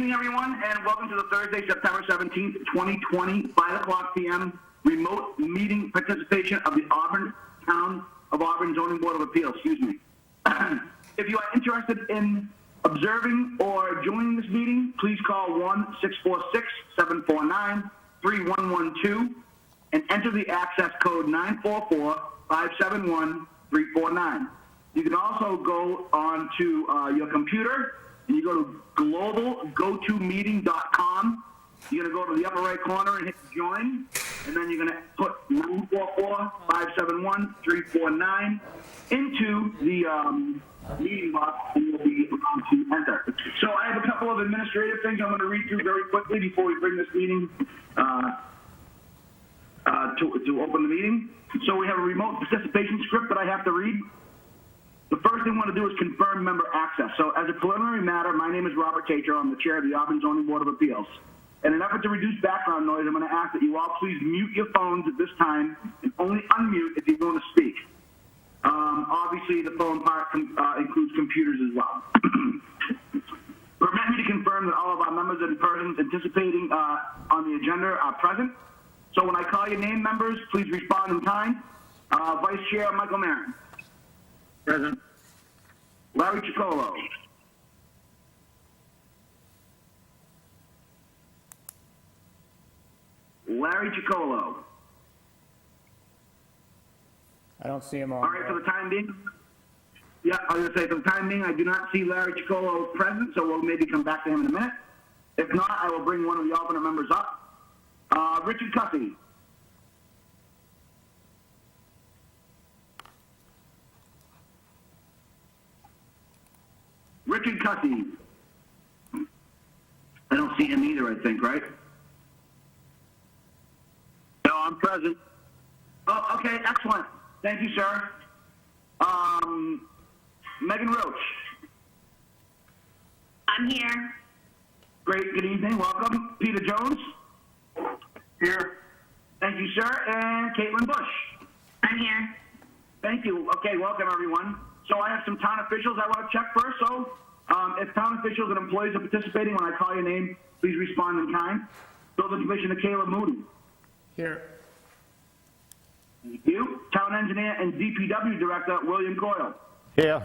evening, everyone, and welcome to the Thursday, September 17th, 2020, 5 o'clock p.m. remote meeting participation of the Town of Auburn Zoning Board of Appeals. Excuse me. If you are interested in observing or joining this meeting, please call 1-646-749-3112 and enter the access code 944-571-349. You can also go on to your computer and you go to globalgotomeeting.com. You're going to go to the upper right corner and hit join, and then you're going to put 944-571-349 into the meeting box, and you'll be able to enter. So I have a couple of administrative things I'm going to read through very quickly before we bring this meeting to open the meeting. So we have a remote participation script that I have to read. The first thing I want to do is confirm member access. So as a preliminary matter, my name is Robert Tatro. I'm the chair of the Auburn Zoning Board of Appeals. In an effort to reduce background noise, I'm going to ask that you all please mute your phones at this time and only unmute if you want to speak. Obviously, the phone part includes computers as well. Permit me to confirm that all of our members and persons anticipating on the agenda are present. So when I call your name, members, please respond in kind. Vice Chair Michael Marin. Present. Larry Ciccolo. Larry Ciccolo. I don't see him on. All right, for the time being. Yeah, I was going to say, for the time being, I do not see Larry Ciccolo present, so we'll maybe come back to him in a minute. If not, I will bring one of the alternate members up. Richard Cussy. Richard Cussy. I don't see him either, I think, right? No, I'm present. Oh, okay, excellent. Thank you, sir. Megan Roach. I'm here. Great, good evening, welcome. Peter Jones. Here. Thank you, sir. And Caitlin Bush. I'm here. Thank you. Okay, welcome, everyone. So I have some town officials I want to check first. So if town officials and employees are participating, when I call your name, please respond in kind. Building Commissioner Caleb Moody. Here. Thank you. Town Engineer and DPW Director William Coyle. Here.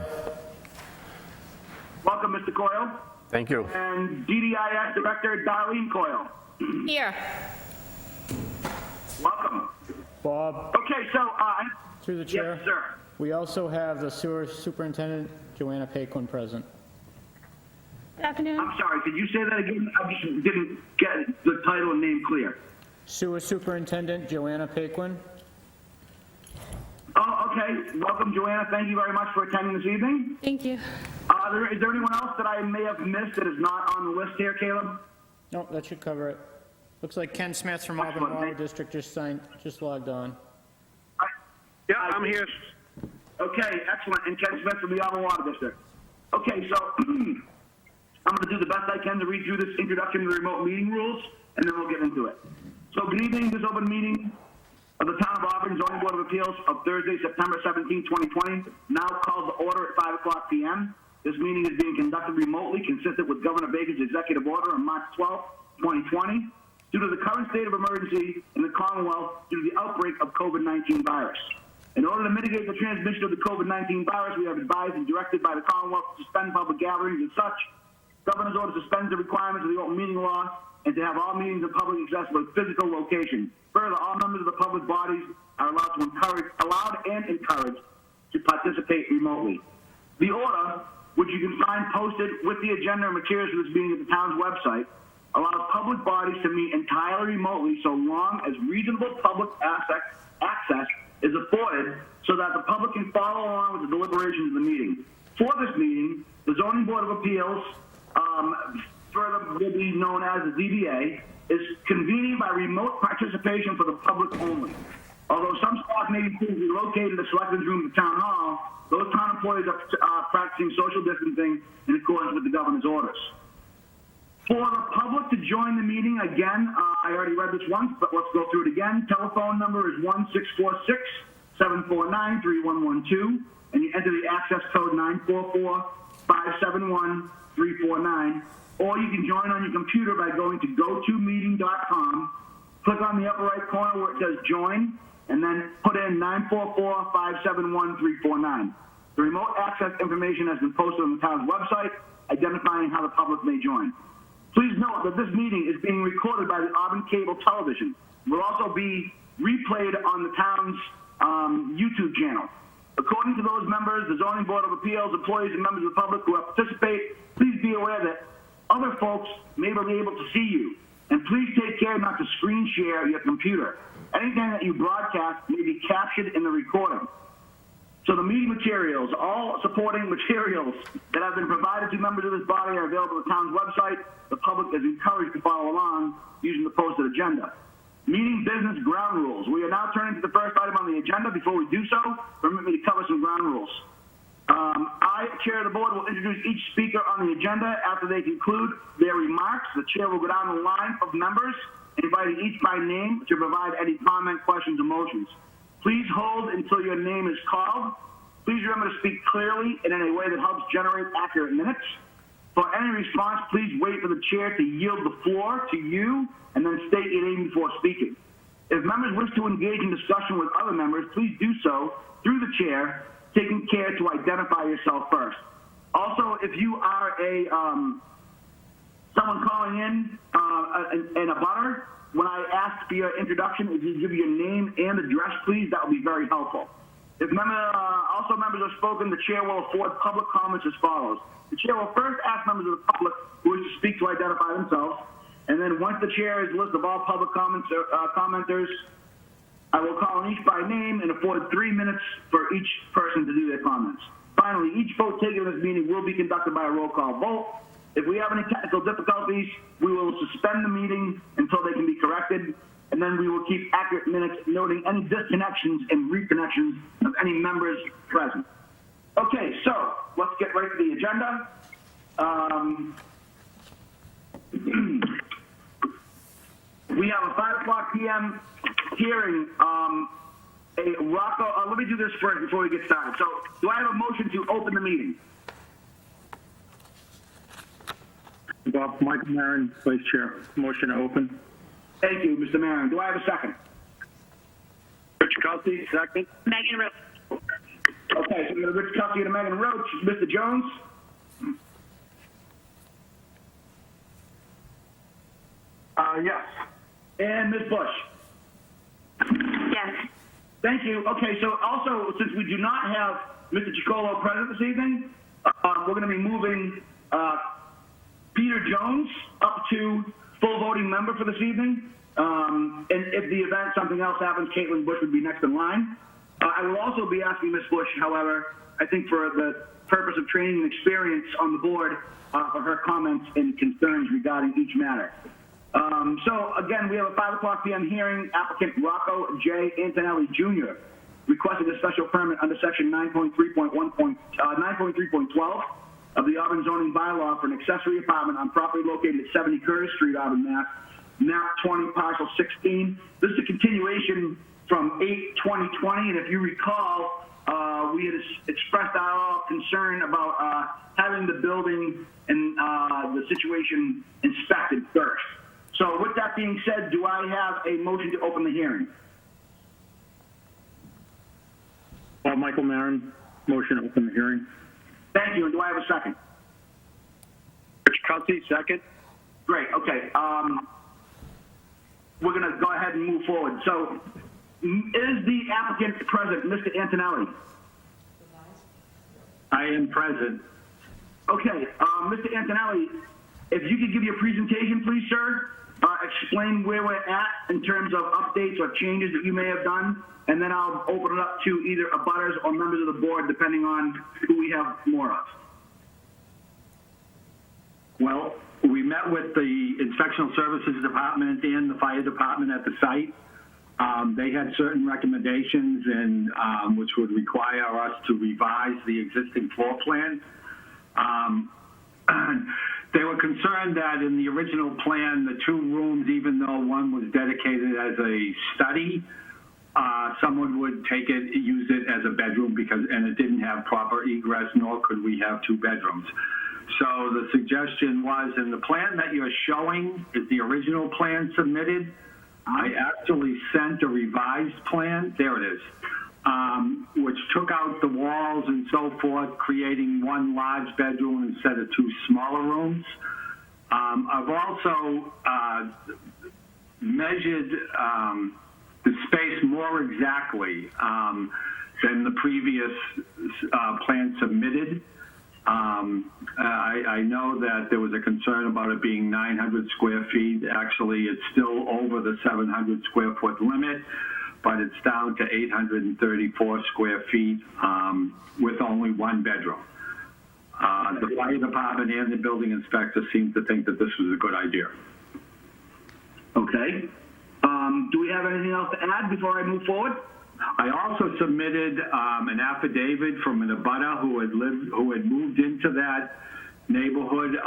Welcome, Mr. Coyle. Thank you. And DDIS Director Darlene Coyle. Here. Welcome. Bob, Okay, so through the chair. yes, sir. We also have the sewer superintendent, Joanna Paquin, present. Good afternoon. I'm sorry. Could you say that again? I just didn't get the title and name clear. Sewer superintendent, Joanna Paquin. Oh, okay. Welcome, Joanna. Thank you very much for attending this evening. Thank you. Is there anyone else that I may have missed that is not on the list here, Caleb? No, that should cover it. Looks like Ken Smith from Auburn Excellent. Water District just logged on. Yeah, I'm here. Okay, excellent. And Ken Smith from the Auburn Water District. Okay, so I'm going to do the best I can to read through this introduction to the remote meeting rules, and then we'll get into it. So good evening. This open meeting of the Town of Auburn Zoning Board of Appeals of Thursday, September 17, 2020, now called to order at 5 o'clock p.m. This meeting is being conducted remotely, consistent with Governor Baker's executive order on March 12, 2020, due to the current state of emergency in the Commonwealth due to the outbreak of COVID-19 virus. In order to mitigate the transmission of the COVID-19 virus, we have advised and directed by the Commonwealth to suspend public gatherings and such. Governor's order suspends the requirements of the open meeting law and to have all meetings in public accessible at physical location. Further, all members of the public bodies are allowed and encouraged to participate remotely. The order, which you can find posted with the agenda and materials for this meeting at the town's website, allows public bodies to meet entirely remotely so long as reasonable public access is afforded so that the public can follow along with the deliberations of the meeting. For this meeting, the Zoning Board of Appeals, further will be known as the ZBA, is convening by remote participation for the public only. Although some staff may be physically located in the selectmen's room of the town hall, those town employees are practicing social distancing in accordance with the governor's orders. For the public to join the meeting, again, I already read this once, but let's go through it again. Telephone number is 1-646-749-3112, and you enter the access code 944-571-349, or you can join on your computer by going to gotomeeting.com, click on the upper right corner where it says join, and then put in 944-571-349. The remote access information has been posted on the town's website, identifying how the public may join. Please note that this meeting is being recorded by the Auburn Cable Television. It will also be replayed on the town's YouTube channel. According to those members, the Zoning Board of Appeals, employees, and members of the public who have participated, please be aware that other folks may be able to see you. And please take care not to screen share your computer. Anything that you broadcast may be captured in the recording. So the meeting materials, all supporting materials that have been provided to members of this body are available on the town's website. The public is encouraged to follow along using the posted agenda. Meeting business ground rules. We are now turning to the first item on the agenda. Before we do so, permit me to cover some ground rules. I, Chair of the Board, will introduce each speaker on the agenda. After they conclude their remarks, the Chair will go down the line of members, inviting each by name to provide any comment, questions, or motions. Please hold until your name is called. Please remember to speak clearly and in a way that helps generate accurate minutes. For any response, please wait for the Chair to yield the floor to you and then state your name before speaking. If members wish to engage in discussion with other members, please do so through the Chair, taking care to identify yourself first. Also, if you are someone calling in and a butter, when I ask for your introduction, if you give your name and address, please, that would be very helpful. If also members have spoken, the Chair will afford public comments as follows. The Chair will first ask members of the public who wish to speak to identify themselves, and then once the Chair has listed all public commenters, I will call on each by name and afford 3 minutes for each person to do their comments. Finally, each vote taken in this meeting will be conducted by a roll call vote. If we have any technical difficulties, we will suspend the meeting until they can be corrected, and then we will keep accurate minutes noting any disconnections and reconnections of any members present. Okay, so let's get right to the agenda. We have a 5:00 p.m. hearing. Let me do this first before we get started. So, do I have a motion to open the meeting? Bob, Michael Marin, Vice Chair. Motion to open. Thank you, Mr. Marin. Do I have a second? Rich Kelsey, second. Megan Roach. Okay, so we have Rich Kelsey and Megan Roach. Mr. Jones? Yes. And Ms. Bush? Yes. Thank you. Okay, so also, since we do not have Mr. Chicolo present this evening, we're going to be moving Peter Jones up to full voting member for this evening. And if the event, something else happens, Caitlin Bush would be next in line. I will also be asking Ms. Bush, however, I think for the purpose of training and experience on the board, for her comments and concerns regarding each matter. So again, we have a 5:00 p.m. hearing. Applicant Rocco J. Antonelli Jr. requested a special permit under section 9.3.12 of the Auburn zoning bylaw for an accessory apartment on property located at 70 Curtis Street, Auburn, Mass. Map 20, parcel 16. This is a continuation from 8/20/20, and if you recall, we had expressed our concern about having the building and the situation inspected first. So with that being said, do I have a motion to open the hearing? Michael Marin, motion to open the hearing. Thank you, and do I have a second? Rich Kelsey, second. Great, okay. We're going to go ahead and move forward. So, is the applicant present, Mr. Antonelli? I am present. Okay, Mr. Antonelli, if you could give your presentation, please, sir. Explain where we're at in terms of updates or changes that you may have done, and then I'll open it up to either abutters or members of the board, depending on who we have more of. Well, we met with the Inspectional Services Department and the Fire Department at the site. They had certain recommendations and which would require us to revise the existing floor plan. They were concerned that in the original plan, the 2 rooms, even though one was dedicated as a study, someone would use it as a bedroom and it didn't have proper egress, nor could we have 2 bedrooms. So the suggestion was, and the plan that you're showing is the original plan submitted. I actually sent a revised plan, there it is, which took out the walls and so forth, creating one large bedroom instead of two smaller rooms. I've also measured the space more exactly than the previous plan submitted. I know that there was a concern about it being 900 square feet. Actually, it's still over the 700 square foot limit, but it's down to 834 square feet with only one bedroom. The fire department and the building inspector seem to think that this was a good idea. Okay. Do we have anything else to add before I move forward? I also submitted an affidavit from an abutter who had moved into that neighborhood,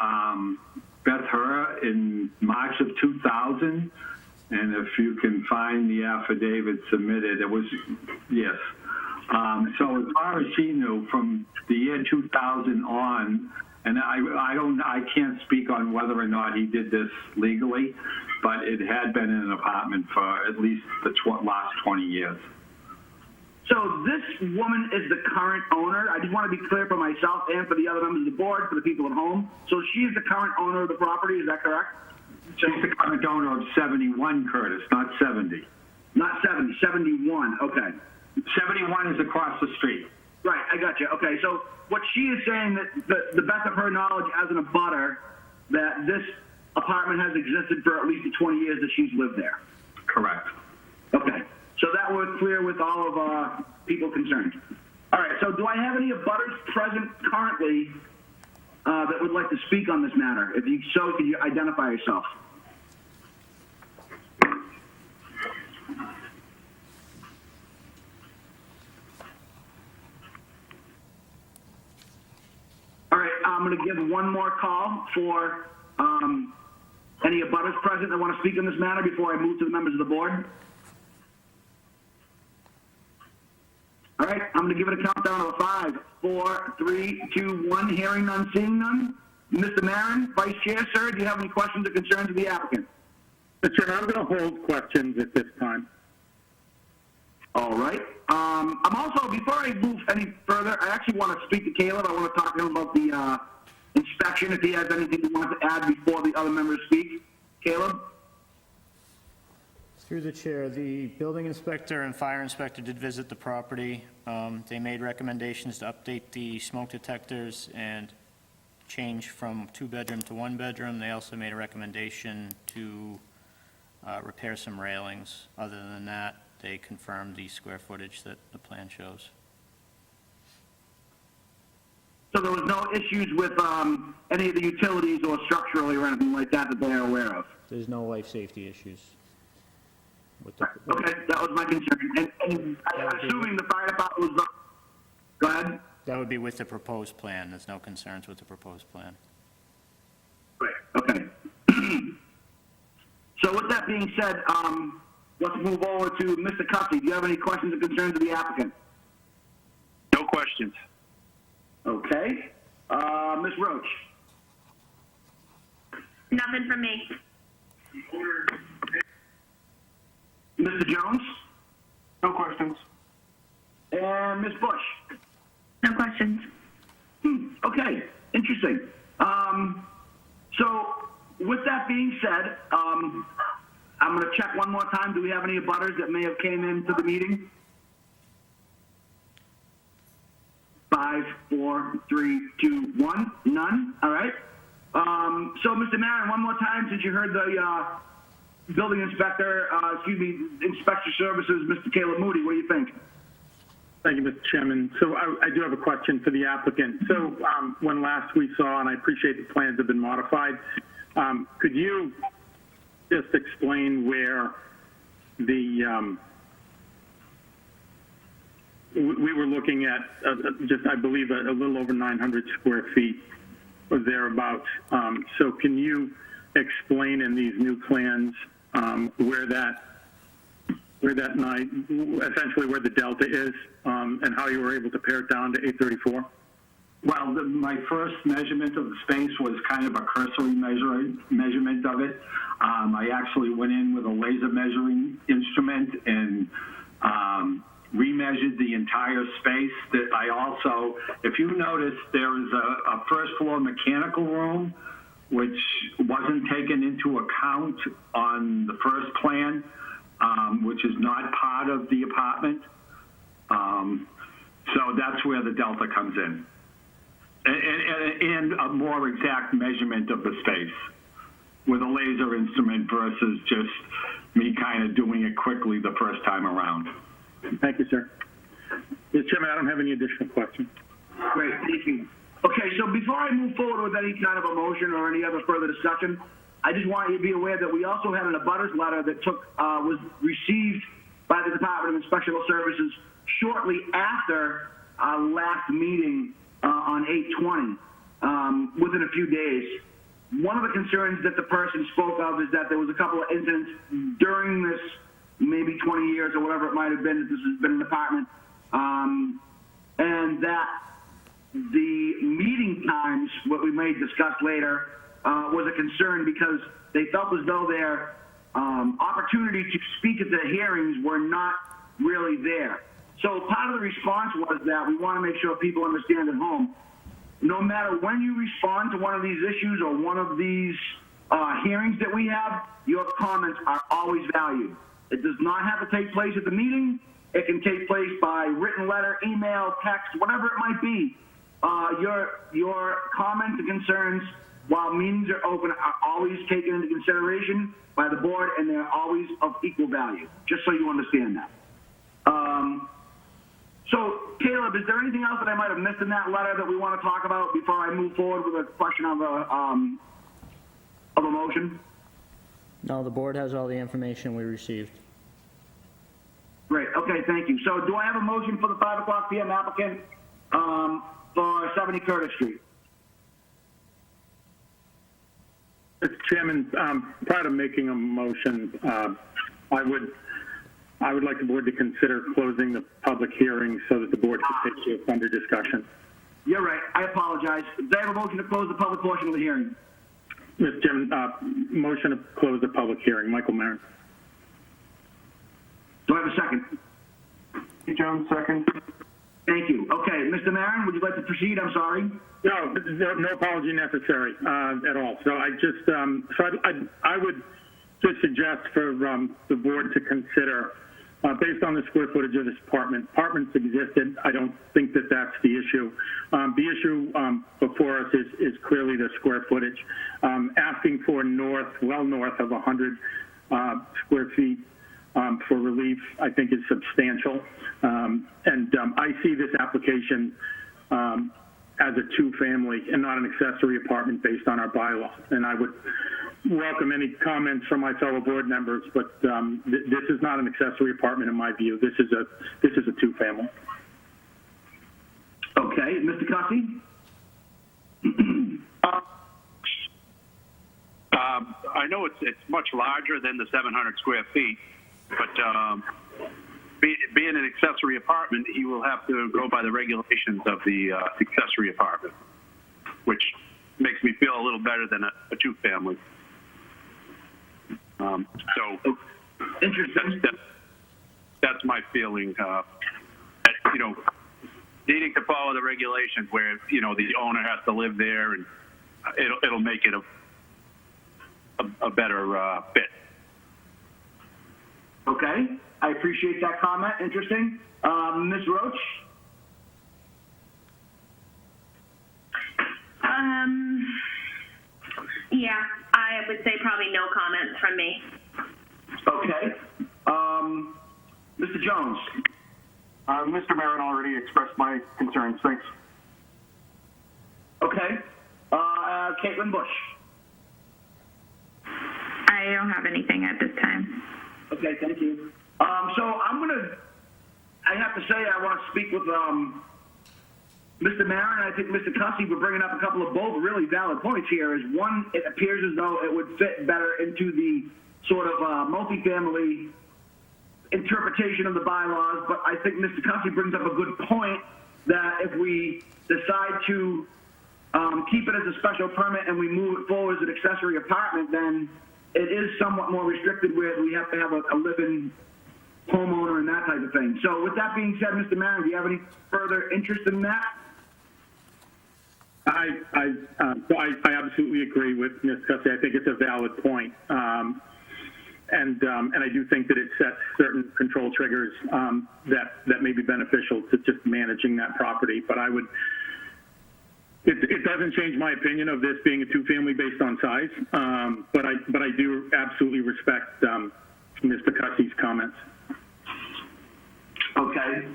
Beth Herr, in March of 2000. And if you can find the affidavit submitted, it was, yes. So as far as she knew, from the year 2000 on, and I can't speak on whether or not he did this legally, but it had been in an apartment for at least the last 20 years. So this woman is the current owner. I just want to be clear for myself and for the other members of the board, for the people at home. So she is the current owner of the property, is that correct? She's the current owner of 71, Curtis, not 70. Not 70, 71, okay. 71 is across the street. Right, I got you. Okay, so what she is saying, that the best of her knowledge as an abutter, that this apartment has existed for at least the 20 years that she's lived there. Correct. Okay, so that was clear with all of people concerned. All right, so do I have any abutters present currently that would like to speak on this matter? If you so, could you identify yourself? All right, I'm going to give one more call for any abutters present that want to speak on this matter before I move to the members of the board. All right, I'm going to give it a countdown of 5, 4, 3, 2, 1. Hearing none, seeing none. Mr. Marin, Vice Chair, sir, do you have any questions or concerns of the applicant? Mr. Chairman, I'm going to hold questions at this time. All right. I'm also, before I move any further, I actually want to speak to Caleb. I want to talk to him about the inspection, if he has anything he wants to add before the other members speak. Caleb? Through the chair, the building inspector and fire inspector did visit the property. They made recommendations to update the smoke detectors and change from 2-bedroom to 1-bedroom. They also made a recommendation to repair some railings. Other than that, they confirmed the square footage that the plan shows. So there was no issues with any of the utilities or structurally or anything like that that they are aware of? There's no life safety issues. With the, Okay, that was my concern. And I'm assuming the fire department was... Go ahead. that would be with the proposed plan. There's no concerns with the proposed plan. Great, okay. So with that being said, let's move over to Mr. Cussy. Do you have any questions or concerns of the applicant? No questions. Okay. Ms. Roach? Nothing from me. Mr. Jones? No questions. And Ms. Bush? No questions. Okay, interesting. So with that being said, I'm going to check one more time. Do we have any abutters that may have came into the meeting? 5, 4, 3, 2, 1. None. All right. So, Mr. Marin, one more time, since you heard the building inspector, Inspector Services, Mr. Caleb Moody, what do you think? Thank you, Mr. Chairman. So I do have a question for the applicant. So when last we saw, and I appreciate the plans have been modified, could you just explain where the we were looking at just, I believe, a little over 900 square feet or thereabouts. So can you explain in these new plans essentially where the delta is, and how you were able to pare it down to 834? Well, my first measurement of the space was kind of a cursory measurement of it. I actually went in with a laser measuring instrument and remeasured the entire space. That I also, if you notice, there is a first floor mechanical room, which wasn't taken into account on the first plan, which is not part of the apartment. So that's where the delta comes in. And a more exact measurement of the space with a laser instrument versus just me kind of doing it quickly the first time around. Thank you, sir. Mr. Chairman, I don't have any additional questions. Great, thank you. Okay, so before I move forward with any kind of a motion or any other further discussion, I just want you to be aware that we also had an abutters letter that was received by the Department of Inspectional Services shortly after our last meeting on 8/20, within a few days. One of the concerns that the person spoke of is that there was a couple of incidents during this maybe 20 years or whatever it might have been that this has been an apartment, and that the meeting times, what we may discuss later, was a concern because they felt as though their opportunity to speak at the hearings were not really there. So part of the response was that we want to make sure people understand at home, no matter when you respond to one of these issues or one of these hearings that we have, your comments are always valued. It does not have to take place at the meeting. It can take place by written letter, email, text, whatever it might be. Your comments and concerns, while meetings are open, are always taken into consideration by the board, and they're always of equal value, just so you understand that. So, Caleb, is there anything else that I might have missed in that letter that we want to talk about before I move forward with a question of a motion? No, the board has all the information we received. Great, okay, thank you. So do I have a motion for the 5 o'clock PM applicant for 70 Curtis Street? Mr. Chairman, prior to making a motion, I would like the board to consider closing the public hearing so that the board can take it under discussion. You're right, I apologize. Do I have a motion to close the public portion of the hearing? Mr. Chairman, motion to close the public hearing. Michael Marin. Do I have a second? Jones, second. Thank you. Okay, Mr. Marin, would you like to proceed? I'm sorry. No apology necessary at all. So I just, I would just suggest for the board to consider, based on the square footage of this apartment. Apartments existed. I don't think that that's the issue. The issue before us is clearly the square footage. Asking for well north of 100 square feet for relief, I think is substantial. And I see this application as a two-family and not an accessory apartment based on our bylaw. And I would welcome any comments from my fellow board members, but this is not an accessory apartment in my view. This is a two-family. Okay, Mr. Cussy? I know it's much larger than the 700 square feet, but being an accessory apartment, he will have to go by the regulations of the accessory apartment, which makes me feel a little better than a two-family. So Interesting. that's my feeling. Needing to follow the regulations where the owner has to live there, and it'll make it a better fit. Okay, I appreciate that comment. Interesting. Ms. Roach? Yeah, I would say probably no comments from me. Okay. Mr. Jones? Mr. Marin already expressed my concerns. Thanks. Okay. Caitlin Bush? I don't have anything at this time. Okay, thank you. So I have to say I want to speak with Mr. Marin. I think Mr. Cussy, we're bringing up a couple of both really valid points here. Is one, it appears as though it would fit better into the sort of multifamily interpretation of the bylaws, but I think Mr. Cussy brings up a good point that if we decide to keep it as a special permit and we move it forward as an accessory apartment, then it is somewhat more restricted where we have to have a live-in homeowner and that type of thing. So with that being said, Mr. Maron, do you have any further interest in that? I absolutely agree with Ms. Cussy. I think it's a valid point. And I do think that it sets certain control triggers that may be beneficial to just managing that property. But it doesn't change my opinion of this being a two-family based on size. But I do absolutely respect Mr. Cussy's comments. Okay.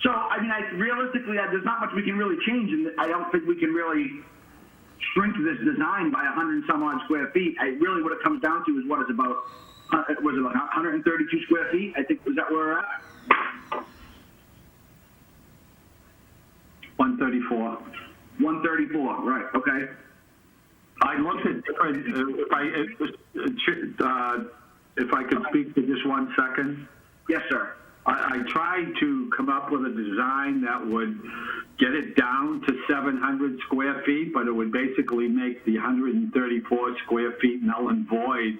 So, I mean, realistically, there's not much we can really change, and I don't think we can really shrink this design by 100 and some odd square feet. Really what it comes down to is what is about, was it like 132 square feet? I think, was that where we're at? 134. 134, right, okay. I looked at different, if I could speak for just 1 second. Yes, sir. I tried to come up with a design that would get it down to 700 square feet, but it would basically make the 134 square feet null and void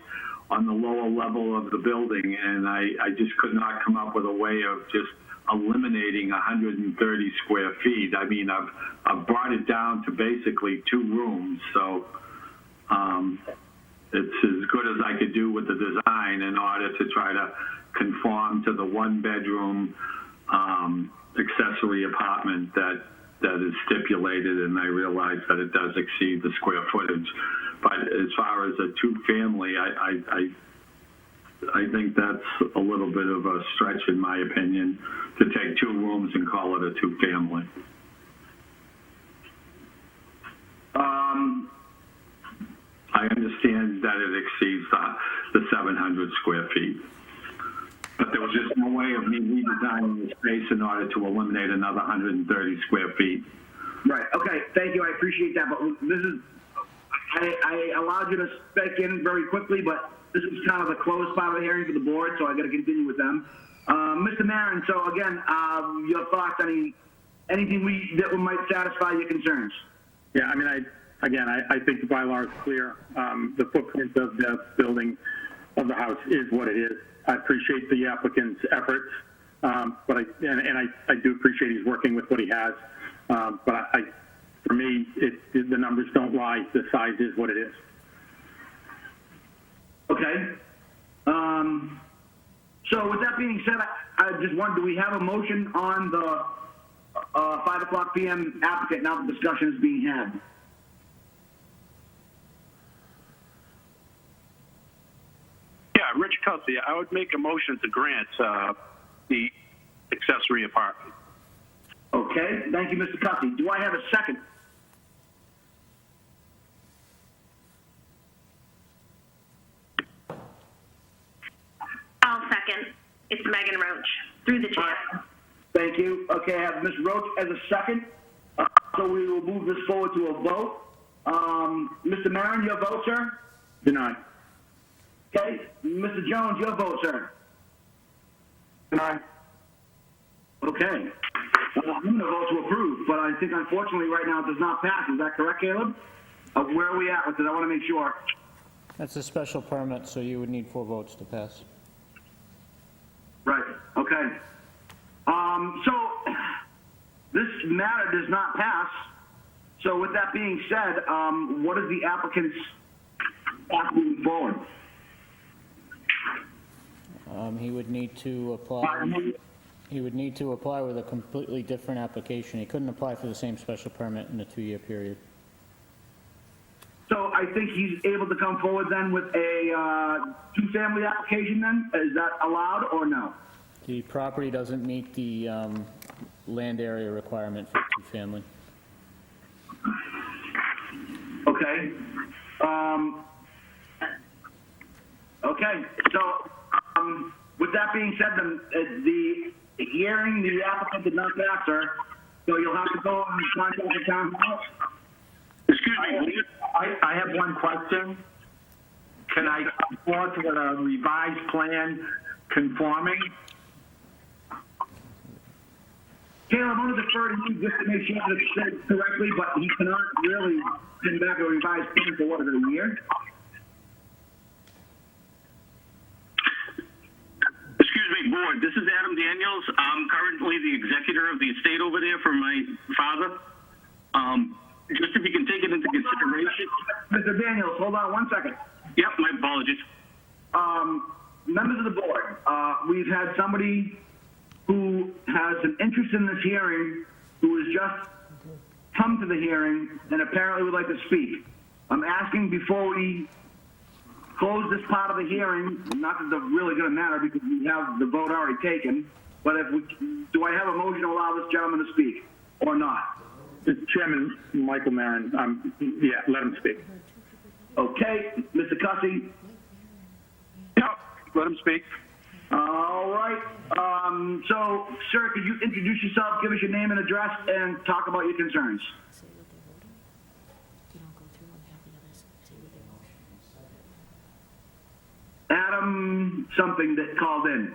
on the lower level of the building, and I just could not come up with a way of just eliminating 130 square feet. I mean, I've brought it down to basically 2 rooms, so it's as good as I could do with the design in order to try to conform to the 1-bedroom accessory apartment that is stipulated, and I realize that it does exceed the square footage. But as far as a 2-family, I think that's a little bit of a stretch, in my opinion, to take 2 rooms and call it a 2-family. I understand that it exceeds the 700 square feet. But there was just no way of me redesigning the space in order to eliminate another 130 square feet. Right, okay, thank you, I appreciate that, but this is, I allowed you to speak in very quickly, but this is kind of the closed part of the hearing for the board, so I gotta continue with them. Mr. Maron, so again, your thoughts, anything that might satisfy your concerns? Yeah, I mean, I think the bylaw is clear. The footprint of the building, of the house, is what it is. I appreciate the applicant's efforts, but I do appreciate he's working with what he has. But for me, the numbers don't lie. The size is what it is. Okay. So with that being said, I just wondered, do we have a motion on the 5 o'clock p.m. applicant now the discussion is being had? Yeah, Rich Cussy, I would make a motion to grant the accessory apartment. Okay, thank you, Mr. Cussy. Do I have a second? I'll second. It's Megan Roach, through the chair. Thank you. Okay, I have Ms. Roach as a second. So we will move this forward to a vote. Mr. Maron, your vote, sir? Denied. Okay. Mr. Jones, your vote, sir? Deny. Okay. I'm going to vote to approve, but I think unfortunately right now it does not pass. Is that correct, Caleb? Where are we at with it? I want to make sure. That's a special permit, so you would need 4 votes to pass. Right. Okay. So this matter does not pass. So with that being said, what is the applicant's path moving forward? He would need to apply. He would need to apply with a completely different application. He couldn't apply for the same special permit in a 2-year period. So I think he's able to come forward then with a 2-family application then? Is that allowed or no? The property doesn't meet the land area requirement for 2-family. Okay. Okay, so with that being said, then the hearing, the applicant did not pass, sir. So you'll have to go and contact the town hall. Excuse me. I have one question. Can I come forward with a revised plan conforming? Caleb, I'm going to defer to you just to make sure that it's said correctly, but he cannot really send back a revised plan for what, is it, a year? Excuse me, board. This is Adam Daniels. I'm currently the executor of the estate over there for my father. Just if you can take it into consideration. Mr. Daniels, hold on one second. Yep, my apologies. Members of the board, we've had somebody who has an interest in this hearing who has just come to the hearing and apparently would like to speak. I'm asking before we close this part of the hearing, not that it's really going to matter because we have the vote already taken, but do I have a motion to allow this gentleman to speak or not? Mr. Chairman, Michael Marin, yeah, let him speak. Okay, Mr. Cussy. Yep, let him speak. All right. So, sir, could you introduce yourself, give us your name and address, and talk about your concerns? Say what they voted. You don't go through and have the others say what they voted. Adam something that called in.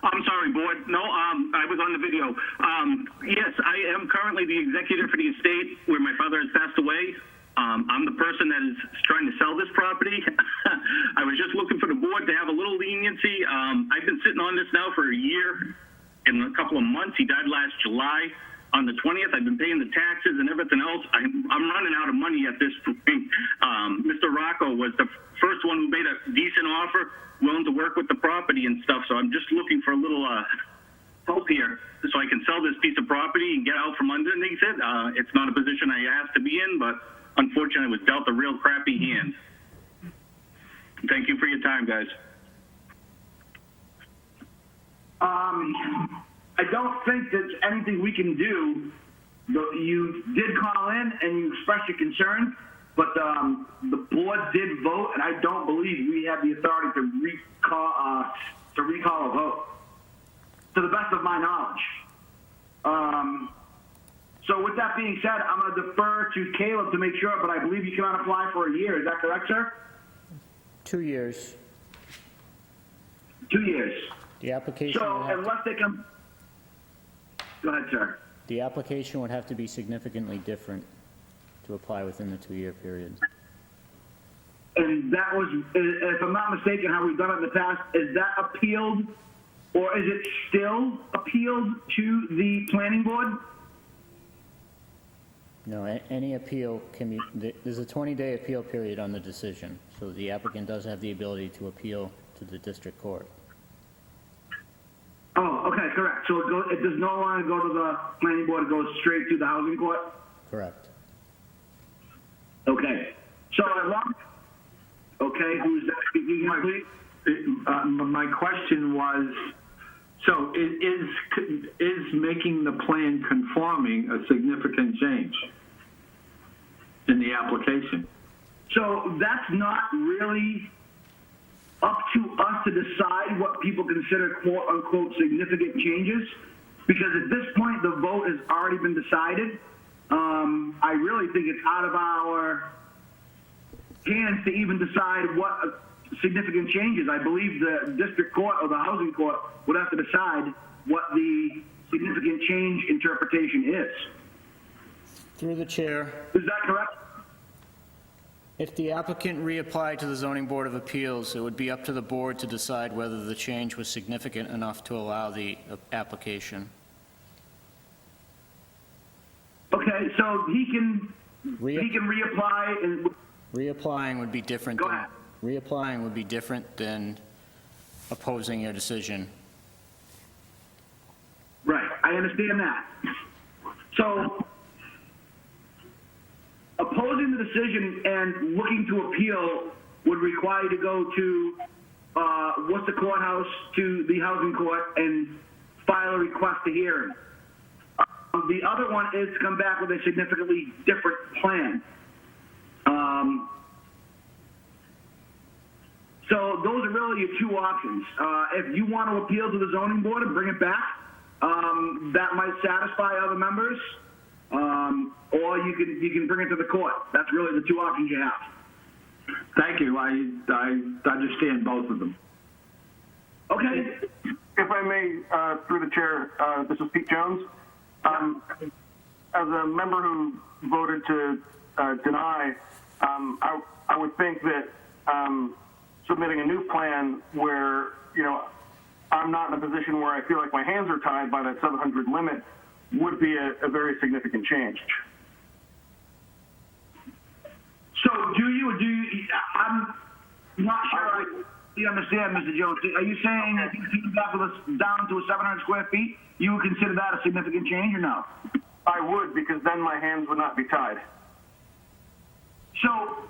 I'm sorry, board. No, I was on the video. Yes, I am currently the executor for the estate where my father has passed away. I'm the person that is trying to sell this property. I was just looking for the board to have a little leniency. I've been sitting on this now for a year and a couple of months. He died last July. On the 20th, I've been paying the taxes and everything else. I'm running out of money at this point. Mr. Rocco was the first one who made a decent offer, willing to work with the property and stuff. So I'm just looking for a little help here so I can sell this piece of property and get out from underneath it. It's not a position I asked to be in, but unfortunately I was dealt a real crappy hand. Thank you for your time, guys. I don't think there's anything we can do. You did call in and you expressed your concern, but the board did vote, and I don't believe we have the authority to recall a vote, to the best of my knowledge. So with that being said, I'm going to defer to Caleb to make sure, but I believe you cannot apply for a year. Is that correct, sir? 2 years. 2 years. The application So would have unless they come... Go ahead, sir. the application would have to be significantly different to apply within the 2-year period. And that was, if I'm not mistaken, how we've done it in the past, is that appealed, or is it still appealed to the planning board? No, any appeal can be, there's a 20-day appeal period on the decision, so the applicant does have the ability to appeal to the district court. Oh, okay, correct. So it does no longer go to the planning board, it goes straight to the housing court? Correct. Okay. So as long, okay, who's that speaking, please? My question was, so is making the plan conforming a significant change in the application? So that's not really up to us to decide what people consider quote-unquote significant changes, because at this point the vote has already been decided. I really think it's out of our hands to even decide what significant changes. I believe the district court or the housing court would have to decide what the significant change interpretation is. Through the chair, Is that correct? if the applicant reapplied to the zoning board of appeals, it would be up to the board to decide whether the change was significant enough to allow the application. Okay, so he can reapply and Reapplying would be different. Go ahead. Reapplying would be different than opposing your decision. right. I understand that. So opposing the decision and looking to appeal would require you to go to Worcester Courthouse, to the housing court, and file a request to hearing. The other one is to come back with a significantly different plan. So those are really your two options. If you want to appeal to the zoning board and bring it back, that might satisfy other members, or you can bring it to the court. That's really the two options you have. Thank you. I understand both of them. Okay. If I may, through the chair, this is Pete Jones. As a member who voted to deny, I would think that submitting a new plan where, I'm not in a position where I feel like my hands are tied by that 700 limit would be a very significant change. So do you, I'm not sure you understand, Mr. Jones. Are you saying if you came back with us down to a 700 square feet, you would consider that a significant change or no? I would, because then my hands would not be tied. So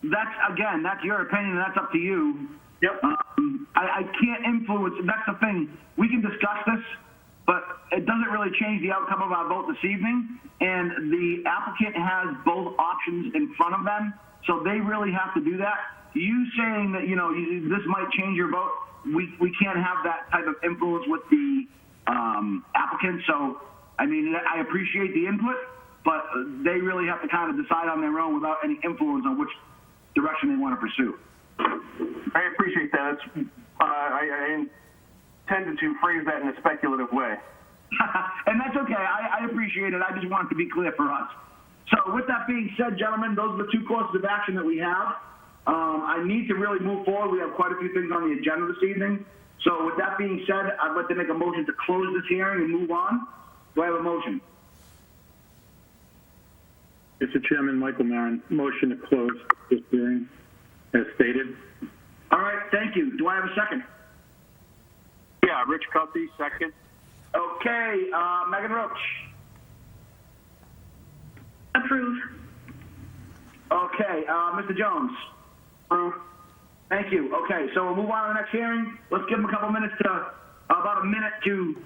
that's your opinion, and that's up to you. Yep. I can't influence, that's the thing. We can discuss this, but it doesn't really change the outcome of our vote this evening. And the applicant has both options in front of them, so they really have to do that. You saying that, this might change your vote, we can't have that type of influence with the applicant. So, I appreciate the input, but they really have to kind of decide on their own without any influence on which direction they want to pursue. I appreciate that. I intended to phrase that in a speculative way. And that's okay. I appreciate it. I just want it to be clear for us. So with that being said, gentlemen, those are the two courses of action that we have. I need to really move forward. We have quite a few things on the agenda this evening. So with that being said, I'd like to make a motion to close this hearing and move on. Do I have a motion? Mr. Chairman, Michael Marin, motion to close this hearing as stated. All right, thank you. Do I have a second? Yeah, Rich Cuffey, second. Okay, Megan Roach. Approve. Okay, Mr. Jones. Approve. Thank you. Okay, so we'll move on to the next hearing. Let's give them a couple minutes about a minute to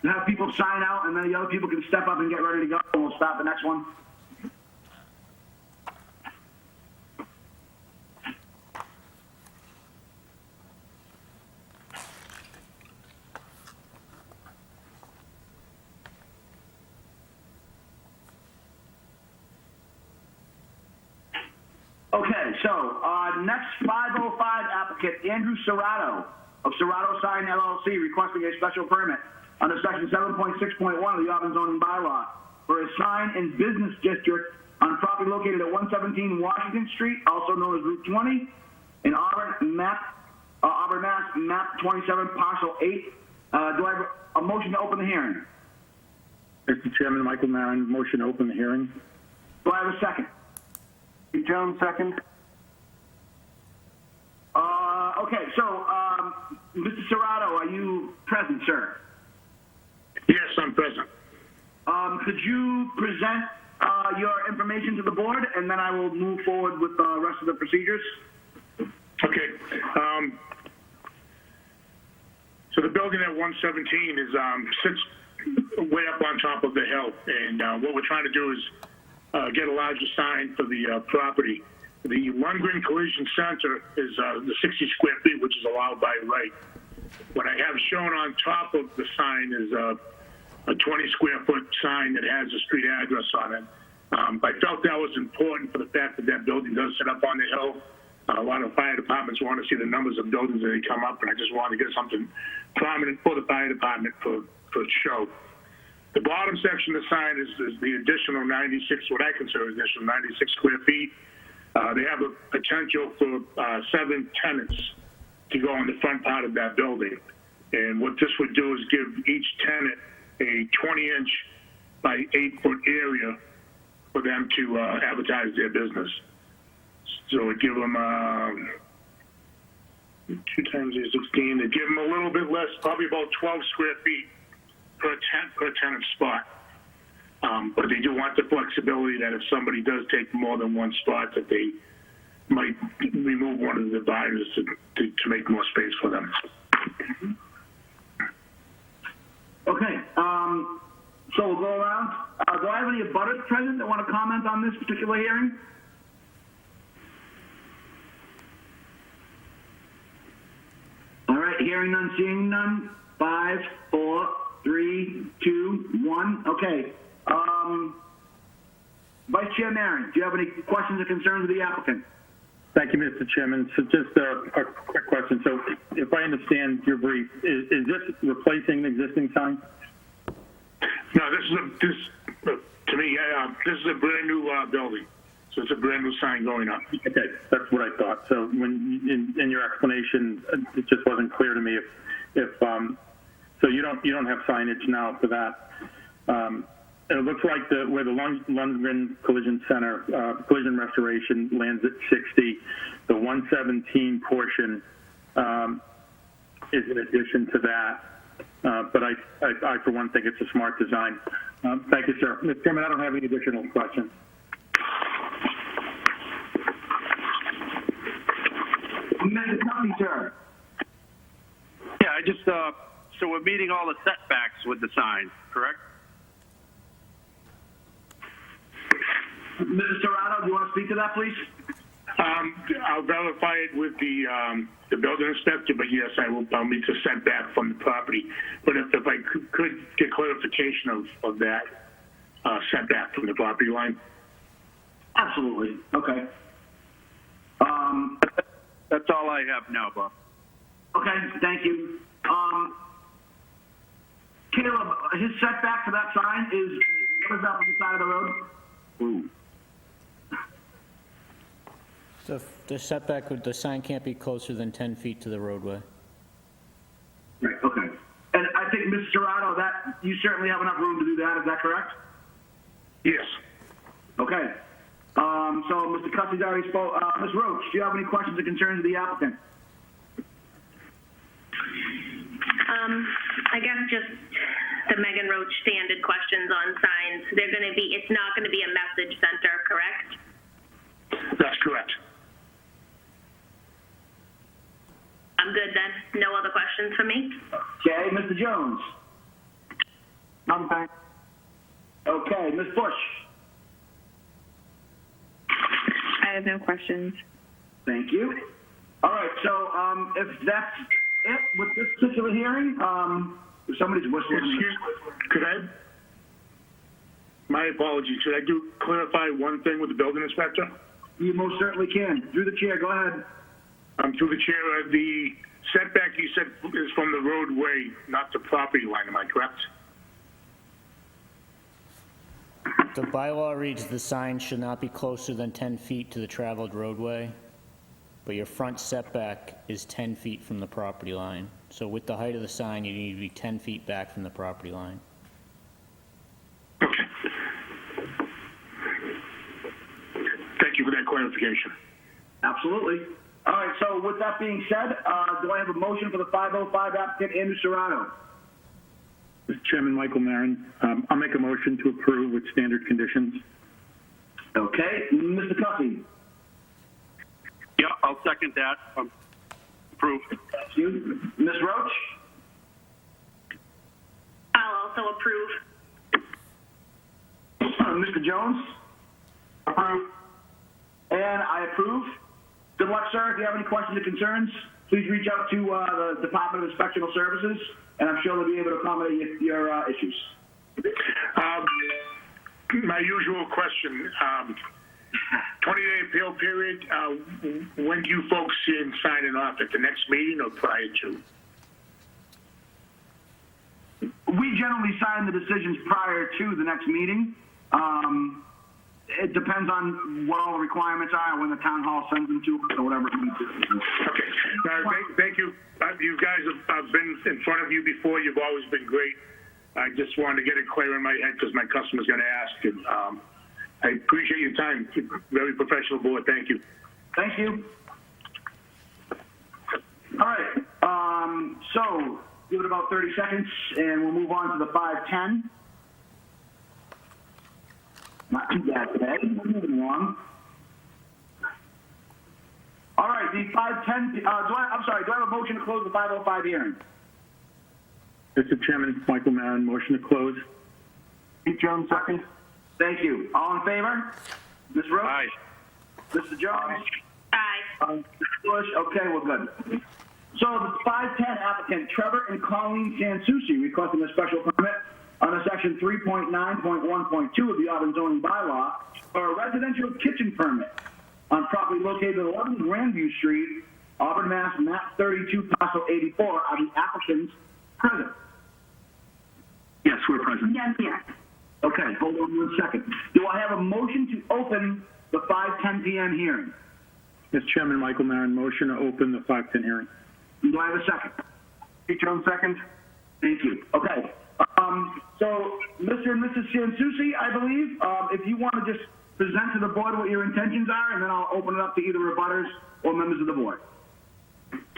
have people sign out, and then the other people can step up and get ready to go, and we'll start the next one. Okay, so next 505 applicant, Andrew Serrato of Serrato Sign LLC, requesting a special permit under section 7.6.1 of the Auburn zoning bylaw for a sign in business district on property located at 117 Washington Street, also known as Route 20, in Auburn, Mass, map 27, parcel 8. Do I have a motion to open the hearing? Mr. Chairman, Michael Marin, motion to open the hearing. Do I have a second? Pete Jones, second. Okay, so, Mr. Serrato, are you present, sir? Yes, I'm present. Could you present your information to the board, and then I will move forward with the rest of the procedures? Okay. So the building at 117 sits way up on top of the hill, and what we're trying to do is get a larger sign for the property. The Lundgren Collision Center is the 60 square feet, which is allowed by right. What I have shown on top of the sign is a 20 square foot sign that has a street address on it. I felt that was important for the fact that that building does sit up on the hill. A lot of fire departments want to see the numbers of buildings as they come up, and I just wanted to get something prominent for the fire department for show. The bottom section of the sign is the additional 96, what I consider additional 96 square feet. They have a potential for 7 tenants to go on the front part of that building. And what this would do is give each tenant a 20-inch by 8-foot area for them to advertise their business. So it would give them 2 times 16. It'd give them a little bit less, probably about 12 square feet per tenant spot. But they do want the flexibility that if somebody does take more than one spot, that they might remove one of the dividers to make more space for them. Okay, so we'll go around. Do I have any abutters present that want to comment on this particular hearing? All right, hearing none, seeing none. 5, 4, 3, 2, 1. Okay. Vice Chair Marin, do you have any questions or concerns of the applicant? Thank you, Mr. Chairman. So just a quick question. So if I understand your brief, is this replacing the existing sign? No, to me, this is a brand new building. So it's a brand new sign going up. Okay, that's what I thought. So when in your explanation, it just wasn't clear to me if so you don't have signage now for that. It looks like where the Lundgren Collision Center collision restoration lands at 60, the 117 portion is in addition to that. But I for one think it's a smart design. Thank you, sir. Mr. Chairman, I don't have any additional questions. Mr. Cummings, sir. Yeah, I just, so we're meeting all the setbacks with the sign, correct? Mr. Serrato, do you want to speak to that, please? I'll verify it with the building inspector, but yes, I'll meet the setback from the property. But if I could get clarification of that setback from the property line. Absolutely. Okay. That's all I have now, Bob. Okay, thank you. Caleb, his setback to that sign is, what is that on the side of the road? Ooh. The setback with the sign can't be closer than 10 feet to the roadway. Right, okay. And I think, Mr. Serrato, that you certainly have enough room to do that, is that correct? Yes. Okay. So Mr. Cussey's already spoke. Ms. Roach, do you have any questions or concerns of the applicant? I guess just the Megan Roach standard questions on signs. It's not going to be a message center, correct? That's correct. I'm good then. No other questions for me? Okay, Mr. Jones. None, thanks. Okay, Ms. Bush. I have no questions. Thank you. All right, so if that's it with this particular hearing, if somebody's whistling. Could I? My apologies. Should I clarify one thing with the building inspector? You most certainly can. Through the chair, go ahead. Through the chair, the setback you said is from the roadway, not the property line. Am I correct? The bylaw reads the sign should not be closer than 10 feet to the traveled roadway, but your front setback is 10 feet from the property line. So with the height of the sign, you need to be 10 feet back from the property line. Okay. Thank you for that clarification. Absolutely. All right, so with that being said, do I have a motion for the 505 applicant, Andrew Serrano? Mr. Chairman, Michael Marin, I'll make a motion to approve with standard conditions. Okay, Mr. Cuffey. Yeah, I'll second that. Approved. Thank you. Ms. Roach? I'll also approve. Mr. Jones? Approve. And I approve. Good luck, sir. If you have any questions or concerns, please reach out to the Department of Inspectional Services, and I'm sure they'll be able to accommodate your issues. My usual question, 20-day appeal period, when do you folks see him signing off, at the next meeting or prior to? We generally sign the decisions prior to the next meeting. It depends on what all the requirements are, when the town hall sends them to us, or whatever. Okay. Thank you. You guys have been in front of you before. You've always been great. I just wanted to get it clear in my head because my customer's going to ask. And, I appreciate your time. Very professional board. Thank you. Thank you. All right. So give it about 30 seconds, and we'll move on to the 510. Not too bad today. Moving along. All right, the 510. I'm sorry. Do I have a motion to close the 505 hearing? Mr. Chairman, Michael Marin, motion to close. Pete Jones, second. Thank you. All in favor? Ms. Roach? Aye. Mr. Jones? Aye. Mr. Bush? Okay, we're good. So the 510 applicant, Trevor and Colleen Sansucci, requesting a special permit under section 3.9.1.2 of the Auburn zoning bylaw for a residential kitchen permit on property located at 11 Grandview Street, Auburn, Mass, map 32, parcel 84, are the applicants present? Yes, we're present. Yes, yes. Okay, hold on 1 second. Do I have a motion to open the 5:10 p.m. hearing? Mr. Chairman, Michael Marin, motion to open the 5:10 hearing. Do I have a second? Pete Jones, second. Thank you. Okay. So, Mr. and Mrs. Sansucci, I believe, if you want to just present to the board what your intentions are, and then I'll open it up to either rebutters or members of the board.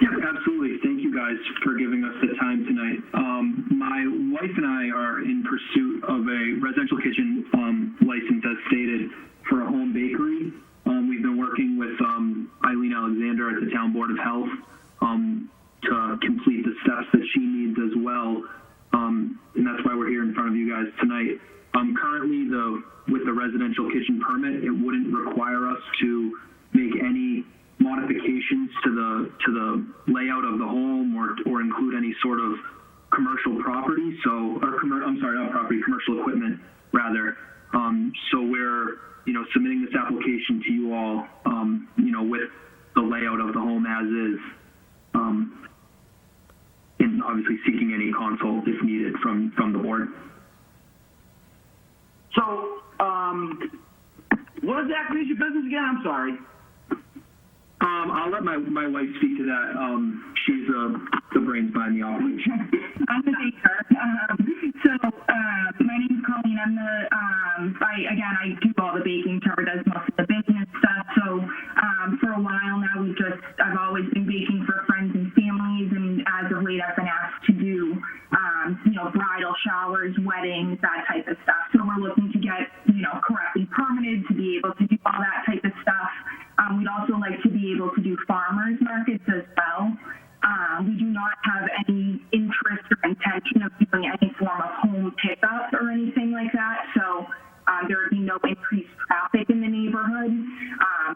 Yeah, absolutely. Thank you guys for giving us the time tonight. My wife and I are in pursuit of a residential kitchen license as stated for a home bakery. We've been working with Eileen Alexander at the Town Board of Health to complete the steps that she needs as well. And that's why we're here in front of you guys tonight. Currently, with the residential kitchen permit, it wouldn't require us to make any modifications to the layout of the home or include any sort of commercial property. Commercial equipment rather. So we're submitting this application to you all, with the layout of the home as is. And obviously seeking any consult if needed from the board. So, what exactly is your business again? I'm sorry. I'll let my wife speak to that. She's the brains behind the operation. I'm the baker. My name is Colleen. I'm I do all the baking. Trevor does most of the business stuff. So for a while now, I've always been baking for friends and families, and as of late, I've been asked to do, bridal showers, weddings, that type of stuff. So we're looking to get, correctly permitted to be able to do all that type of stuff. We'd also like to be able to do farmers markets as well. We do not have any interest or intention of doing any form of home pickup or anything like that. So there would be no increased traffic in the neighborhood.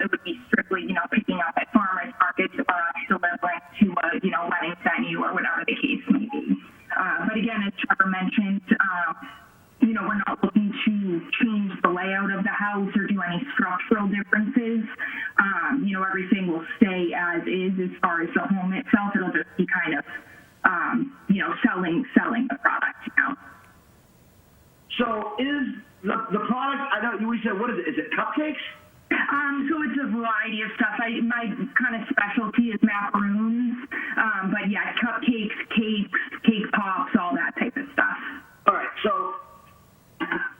It would be strictly, picking up at farmers markets or delivering to a, wedding venue or whatever the case may be. But again, as Trevor mentioned, we're not looking to change the layout of the house or do any structural differences. Everything will stay as is far as the home itself. It'll just be kind of, selling the product, So is the product, I know we said, what is it? Is it cupcakes? So it's a variety of stuff. My kind of specialty is macaroons, but yeah, cupcakes, cakes, cake pops, all that type of stuff. All right, so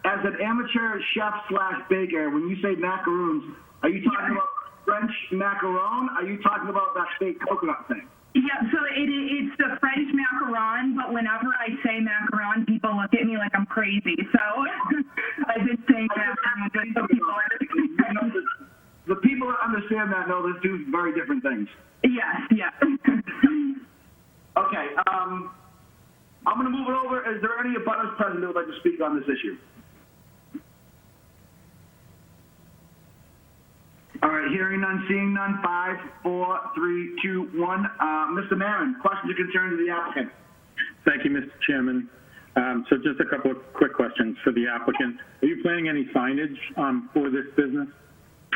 as an amateur chef / baker, when you say macaroons, are you talking about French macaron? Are you talking about that fake coconut thing? Yeah, so it's the French macaron, but whenever I say macaron, people look at me like I'm crazy. So I've been saying macaron just so people understand. The people that understand that know there's two very different things. Yes, yeah. Okay, I'm going to move it over. Is there any abutters present that would like to speak on this issue? All right, hearing none, seeing none. 5, 4, 3, 2, 1. Mr. Marin, questions or concerns of the applicant? Thank you, Mr. Chairman. So just a couple of quick questions for the applicant. Are you planning any signage for this business?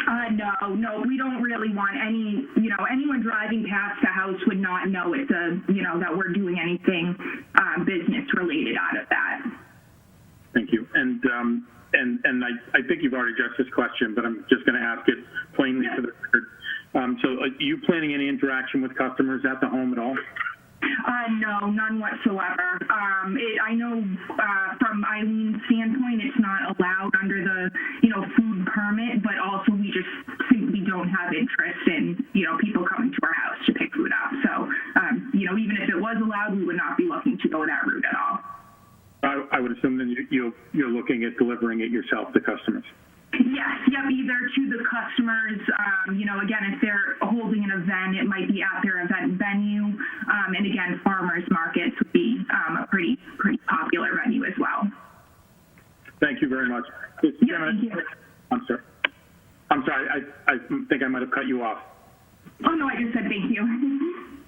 No, we don't really want any, anyone driving past the house would not know it's that we're doing anything business related out of that. Thank you. And I think you've already addressed this question, but I'm just going to ask it plainly for the record. So are you planning any interaction with customers at the home at all? No, none whatsoever. I know from Eileen's standpoint, it's not allowed under the, food permit, but also we just simply don't have interest in, people coming to our house to pick food up. So, even if it was allowed, we would not be looking to go that route at all. I would assume then you're looking at delivering it yourself to customers. Yes, either to the customers, again, if they're holding an event, it might be at their event venue, and again, farmers markets would be a pretty popular venue as well. Thank you very much. Thank you. I'm sorry, I think I might have cut you off. Oh, no, I just said thank you.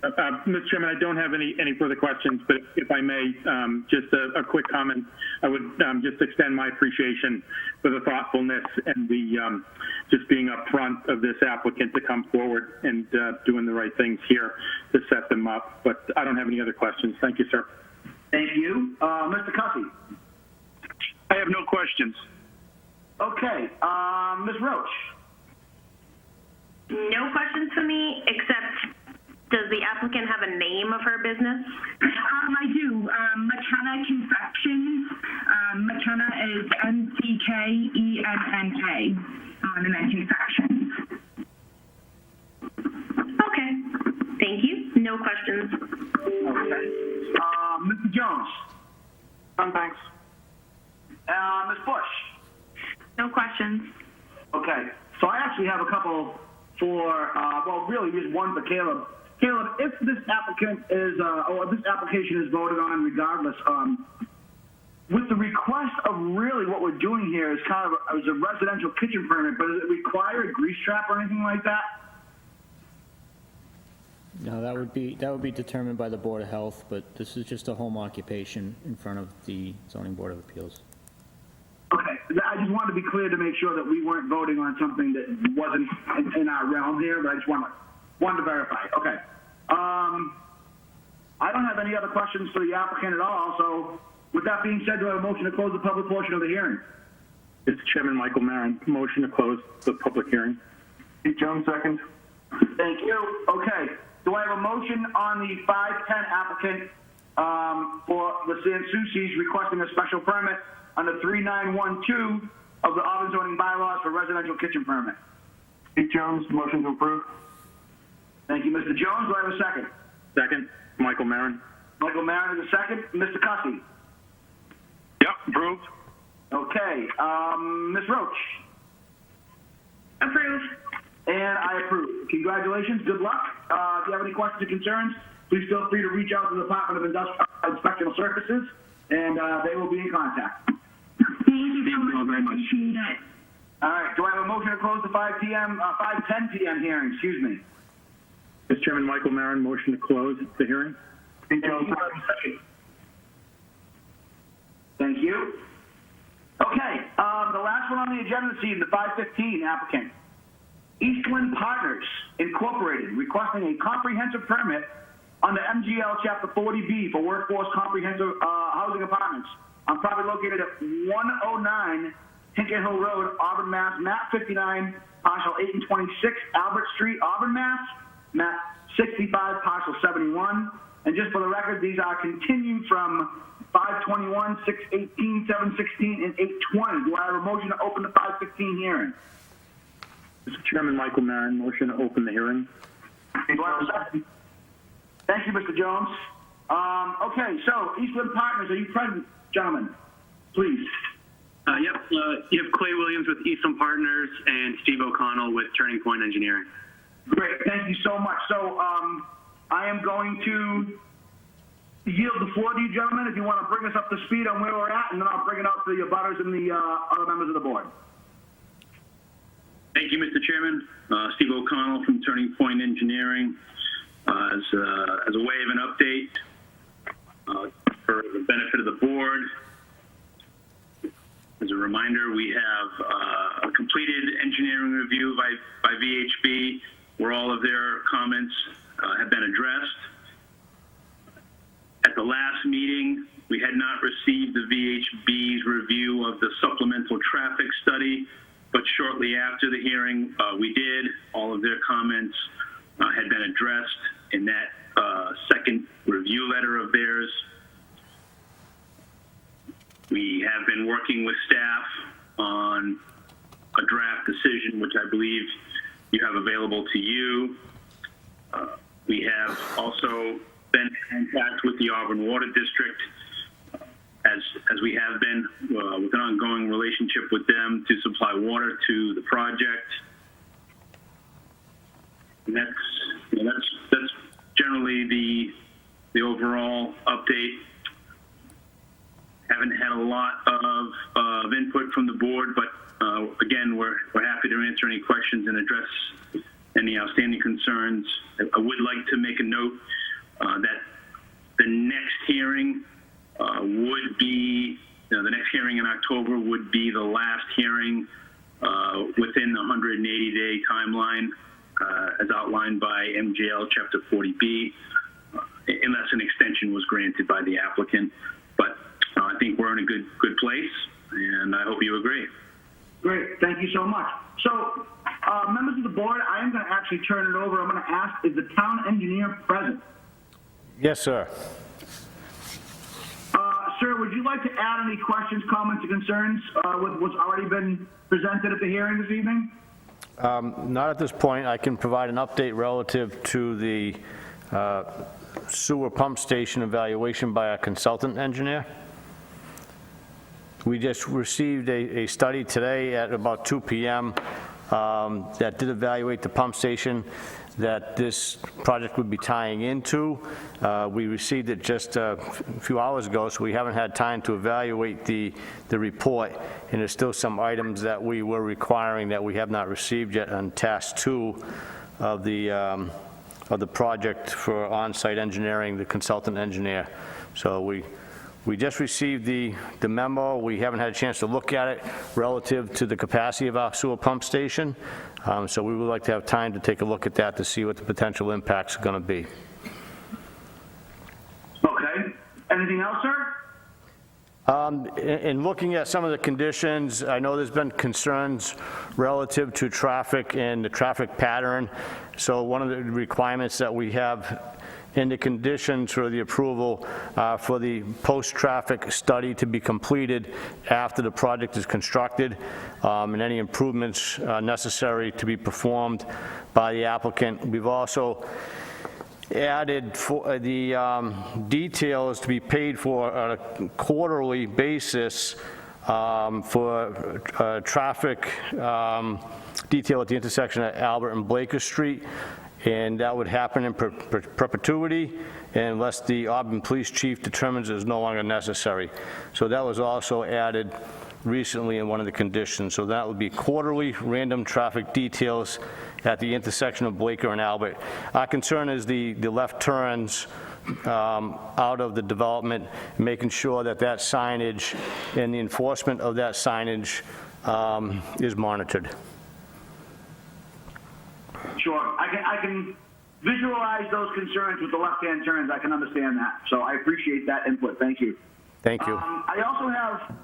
Mr. Chairman, I don't have any further questions, but if I may, just a quick comment. I would just extend my appreciation for the thoughtfulness and the just being upfront of this applicant to come forward and doing the right things here to set them up. But I don't have any other questions. Thank you, sir. Thank you. Mr. Cussy? I have no questions. Okay. Ms. Roach? No questions for me, except does the applicant have a name of her business? I do. McKenna Confections. McKenna is MCKENNK. And then Confections. Okay. Thank you. No questions. Okay. Mr. Jones? None, thanks. Ms. Bush? No questions. Okay. So I actually have a couple for, well, really just one for Caleb. Caleb, if this applicant is, or this application is voted on regardless, with the request of really what we're doing here is kind of a residential kitchen permit, but does it require a grease trap or anything like that? No, that would be determined by the Board of Health, but this is just a home occupation in front of the Zoning Board of Appeals. Okay, I just wanted to be clear to make sure that we weren't voting on something that wasn't in our realm here, but I just wanted to verify. Okay. I don't have any other questions for the applicant at all, so with that being said, do I have a motion to close the public portion of the hearing? Mr. Chairman, Michael Marin, motion to close the public hearing. Pete Jones, second. Thank you. Okay. Do I have a motion on the 510 applicant for the Sansucci's requesting a special permit under 3912 of the Auburn zoning bylaws for residential kitchen permit? Pete Jones, motion to approve. Thank you, Mr. Jones. Do I have a second? Second, Michael Marin. Michael Marin is a second. Mr. Cussy? Yep, approved. Okay. Ms. Roach? Approve. And I approve. Congratulations. Good luck. If you have any questions or concerns, please feel free to reach out to the Department of Inspectional Services, and they will be in contact. Thank you so much. very much. Appreciate it. All right. Do I have a motion to close the 5:10 p.m. hearing? Excuse me. Mr. Chairman, Michael Marin, motion to close the hearing. Thank you. Thank you. Okay. The last one on the agenda this evening, the 515 applicant. Eastland Partners Incorporated requesting a comprehensive permit under MGL Chapter 40B for workforce comprehensive housing apartments on property located at 109 Tinker Hill Road, Auburn, Mass. Map 59, parcel 8 and 26, Albert Street, Auburn, Mass. Map 65, parcel 71. And just for the record, these are continued from 521, 618, 716, and 820. Do I have a motion to open the 515 hearing? Mr. Chairman, Michael Marin, motion to open the hearing. Do I have a second? Thank you, Mr. Jones. Okay, so Eastland Partners, are you present, gentlemen? Please. Yep. You have Clay Williams with Eastland Partners and Steve O'Connell with Turning Point Engineering. Great, thank you so much. So I am going to yield the floor to you, gentlemen, if you want to bring us up to speed on where we're at, and then I'll bring it out to the abutters and the other members of the board. Thank you, Mr. Chairman. Steve O'Connell from Turning Point Engineering. As a way of an update for the benefit of the board, as a reminder, we have a completed engineering review by VHB where all of their comments have been addressed. At the last meeting, we had not received the VHB's review of the supplemental traffic study, but shortly after the hearing, we did. All of their comments had been addressed in that second review letter of theirs. We have been working with staff on a draft decision, which I believe you have available to you. We have also been in contact with the Auburn Water District, as we have been with an ongoing relationship with them to supply water to the project. And that's generally the overall update. Haven't had a lot of input from the board, but again, we're happy to answer any questions and address any outstanding concerns. I would like to make a note that the next hearing would be, the next hearing in October would be the last hearing within the 180-day timeline as outlined by MGL Chapter 40B, unless an extension was granted by the applicant. But I think we're in a good place, and I hope you agree. Great, thank you so much. So, members of the board, I am going to actually turn it over. I'm going to ask, is the town engineer present? Yes, sir. Sir, would you like to add any questions, comments, or concerns with what's already been presented at the hearing this evening? Not at this point. I can provide an update relative to the sewer pump station evaluation by a consultant engineer. We just received a study today at about 2 p.m. That did evaluate the pump station that this project would be tying into. We received it just a few hours ago, so we haven't had time to evaluate the report, and there's still some items that we were requiring that we have not received yet on task 2 of the project for on-site engineering, the consultant engineer. So we just received the memo. We haven't had a chance to look at it relative to the capacity of our sewer pump station. So we would like to have time to take a look at that to see what the potential impacts are going to be. Okay. Anything else, sir? In looking at some of the conditions, I know there's been concerns relative to traffic and the traffic pattern. So one of the requirements that we have in the conditions for the approval for the post-traffic study to be completed after the project is constructed, and any improvements necessary to be performed by the applicant. We've also added for the details to be paid for on a quarterly basis for traffic detail at the intersection of Albert and Blaker Street. And that would happen in perpetuity unless the Auburn Police Chief determines it is no longer necessary. So that was also added recently in one of the conditions. So that would be quarterly random traffic details at the intersection of Blaker and Albert. Our concern is the left turns out of the development, making sure that that signage and the enforcement of that signage is monitored. Sure. I can visualize those concerns with the left-hand turns. I can understand that. So I appreciate that input. Thank you. Thank you. I also have,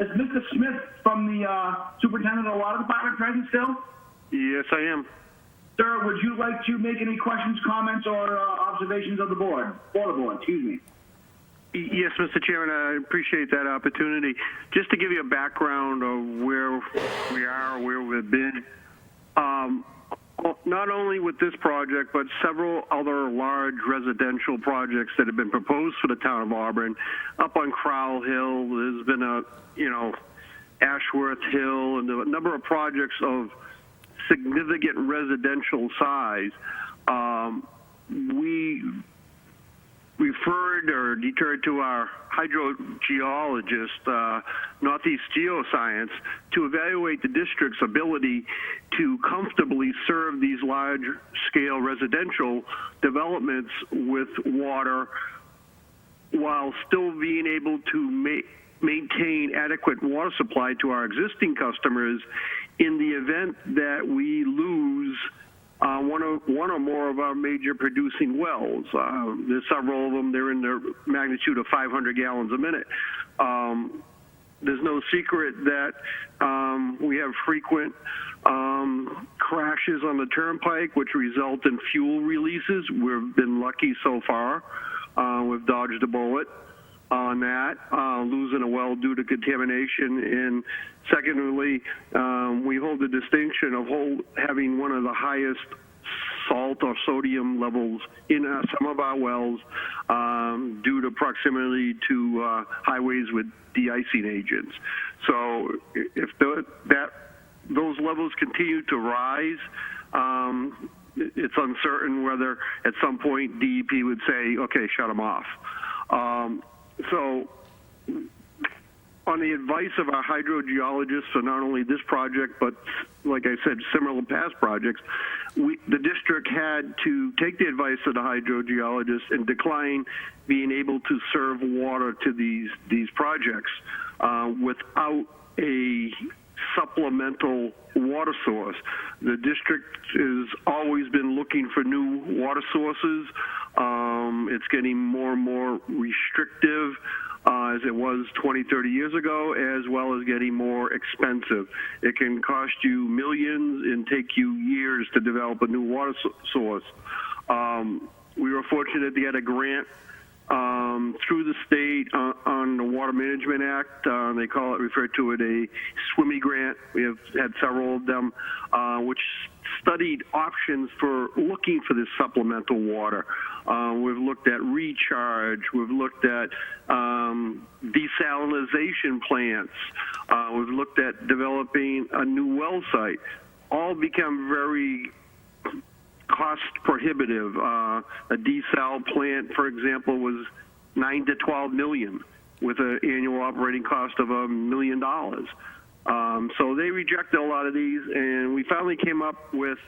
is Mr. Smith from the Superintendent of the Water Department present still? Yes, I am. Sir, would you like to make any questions, comments, or observations of the board? For the board, excuse me. Yes, Mr. Chairman, I appreciate that opportunity. Just to give you a background of where we are, where we've been. Not only with this project, but several other large residential projects that have been proposed for the town of Auburn. Up on Crowell Hill, there's been Ashworth Hill, and a number of projects of significant residential size. We referred or deterred to our hydrogeologist, Northeast Geoscience, to evaluate the district's ability to comfortably serve these large-scale residential developments with water while still being able to maintain adequate water supply to our existing customers in the event that we lose one or more of our major producing wells. There's several of them. They're in the magnitude of 500 gallons a minute. There's no secret that we have frequent crashes on the turnpike, which result in fuel releases. We've been lucky so far. We've dodged a bullet on that, losing a well due to contamination. And secondly, we hold the distinction of having one of the highest salt or sodium levels in some of our wells due to proximity to highways with de-icing agents. So if those levels continue to rise, it's uncertain whether at some point DEP would say, okay, shut them off. So on the advice of our hydrogeologists for not only this project, but like I said, similar past projects, the district had to take the advice of the hydrogeologists and decline being able to serve water to these projects without a supplemental water source. The district has always been looking for new water sources. It's getting more and more restrictive as it was 20, 30 years ago, as well as getting more expensive. It can cost you millions and take you years to develop a new water source. We were fortunate to get a grant through the state on the Water Management Act. They refer to it a SWIMMY grant. We have had several of them, which studied options for looking for this supplemental water. We've looked at recharge. We've looked at desalinization plants. We've looked at developing a new well site. All become very cost prohibitive. A desal plant, for example, was $9 to $12 million with an annual operating cost of $1 million. So they rejected a lot of these, and we finally came up with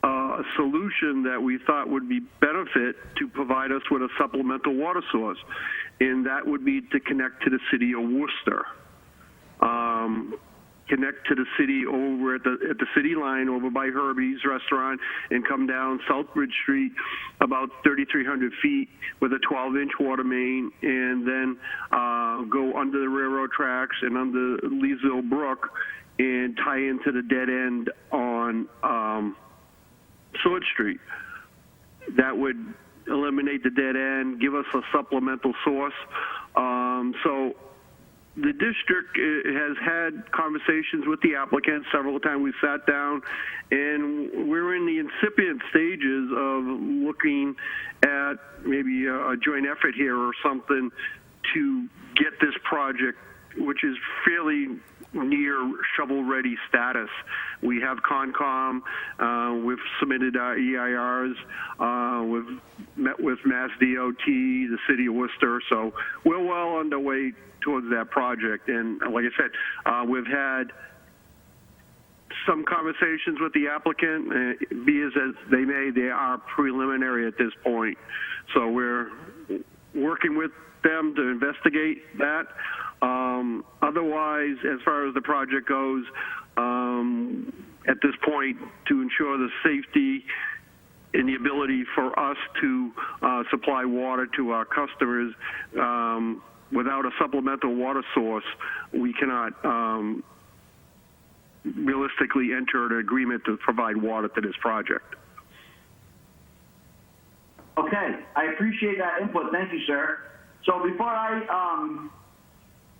a solution that we thought would be benefit to provide us with a supplemental water source, and that would be to connect to the city of Worcester. Connect to the city over at the city line over by Herbie's restaurant and come down Southbridge Street about 3,300 feet with a 12-inch water main, and then go under the railroad tracks and under Leesville Brook and tie into the dead end on Sword Street. That would eliminate the dead end, give us a supplemental source. So the district has had conversations with the applicant several times. We sat down, and we're in the incipient stages of looking at maybe a joint effort here or something to get this project, which is fairly near shovel-ready status. We have Concom. We've submitted our EIRs. We've met with Mass DOT, the City of Worcester. So we're well underway towards that project. And like I said, we've had some conversations with the applicant. Be as they may, they are preliminary at this point. So we're working with them to investigate that. Otherwise, as far as the project goes, at this point, to ensure the safety and the ability for us to supply water to our customers, without a supplemental water source, we cannot realistically enter an agreement to provide water to this project. Okay, I appreciate that input. Thank you, sir. So before I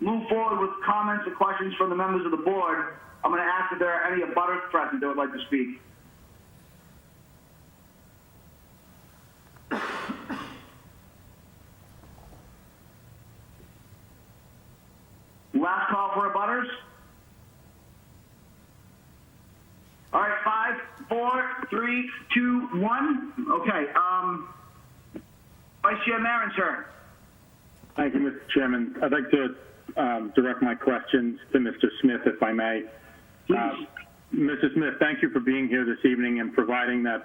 move forward with comments and questions from the members of the board, I'm going to ask if there are any abutters present that would like to speak. Last call for abutters. All right, 5, 4, 3, 2, 1. Okay. Vice Chair Marin, sir. Thank you, Mr. Chairman. I'd like to direct my questions to Mr. Smith, if I may. Mr. Smith, thank you for being here this evening and providing that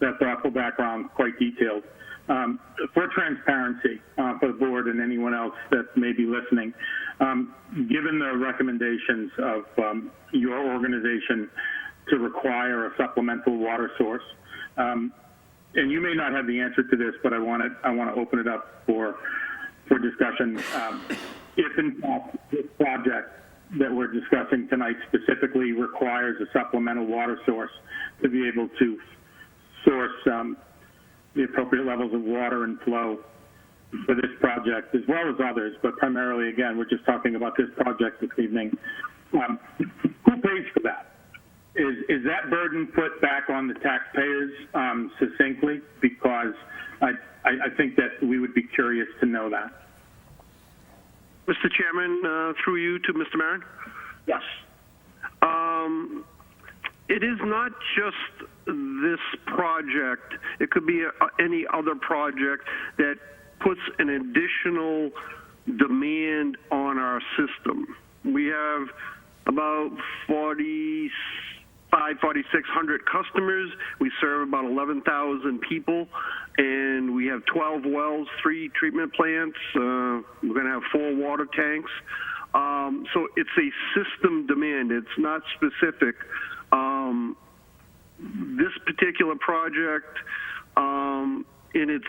thoughtful background, quite detailed. For transparency for the board and anyone else that may be listening, given the recommendations of your organization to require a supplemental water source, and you may not have the answer to this, but I want to open it up for discussion. If in fact this project that we're discussing tonight specifically requires a supplemental water source to be able to source the appropriate levels of water and flow for this project, as well as others, but primarily, again, we're just talking about this project this evening. Who pays for that? Is that burden put back on the taxpayers succinctly? Because I think that we would be curious to know that. Mr. Chairman, through you to Mr. Marin? Yes. It is not just this project. It could be any other project that puts an additional demand on our system. We have about 4,600 customers. We serve about 11,000 people, and we have 12 wells, 3 treatment plants. We're going to have 4 water tanks. So it's a system demand. It's not specific. This particular project, in its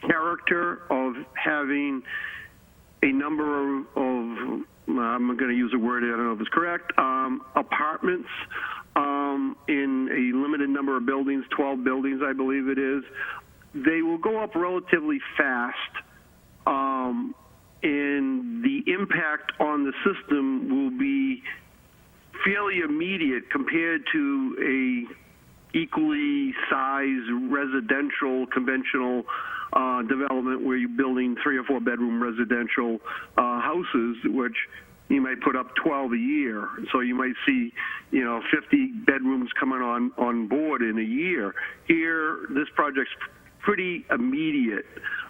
character of having a number of I'm going to use a word, I don't know if it's correct, apartments in a limited number of buildings, 12 buildings, I believe it is. They will go up relatively fast, and the impact on the system will be fairly immediate compared to a equally sized residential conventional development where you're building 3 or 4 bedroom residential houses, which you might put up 12 a year. So you might see, 50 bedrooms coming on board in a year. Here, this project's pretty immediate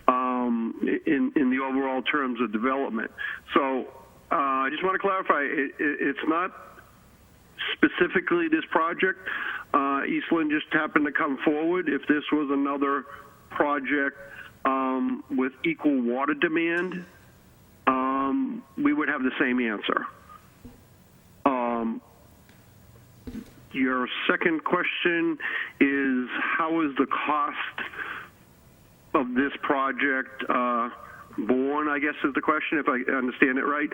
in the overall terms of development. So I just want to clarify, it's not specifically this project. Eastland just happened to come forward. If this was another project with equal water demand, we would have the same answer. Your second question is, how is the cost of this project borne, I guess is the question, if I understand it right.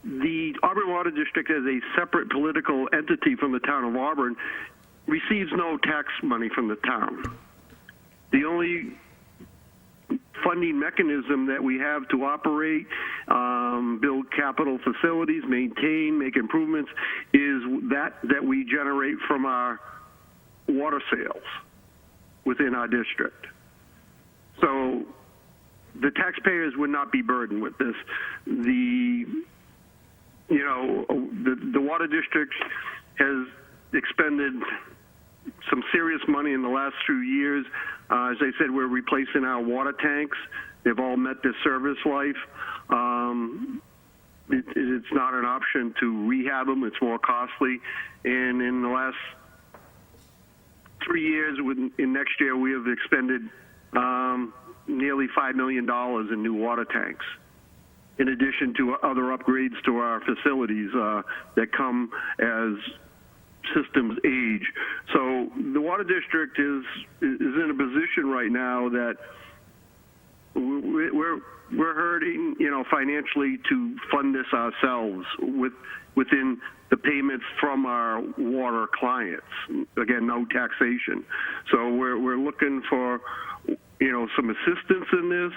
The Auburn Water District, as a separate political entity from the town of Auburn, receives no tax money from the town. The only funding mechanism that we have to operate, build capital facilities, maintain, make improvements, is that we generate from our water sales within our district. So the taxpayers would not be burdened with this. The water district has expended some serious money in the last few years. As I said, we're replacing our water tanks. They've all met their service life. It's not an option to rehab them. It's more costly. And in the last 3 years, in next year, we have expended nearly $5 million in new water tanks, in addition to other upgrades to our facilities that come as systems age. So the water district is in a position right now that we're hurting, financially to fund this ourselves within the payments from our water clients. Again, no taxation. So we're looking for some assistance in this.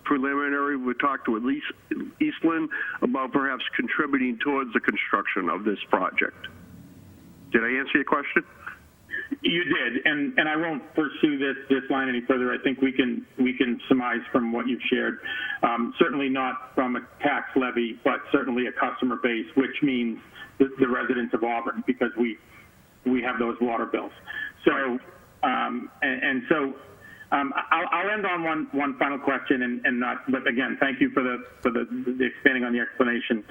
Preliminary, we talked to at least Eastland about perhaps contributing towards the construction of this project. Did I answer your question? You did, and I won't pursue this line any further. I think we can surmise from what you've shared. Certainly not from a tax levy, but certainly a customer base, which means the residents of Auburn, because we have those water bills. So I'll end on one final question, but again, thank you for the expanding on the explanation.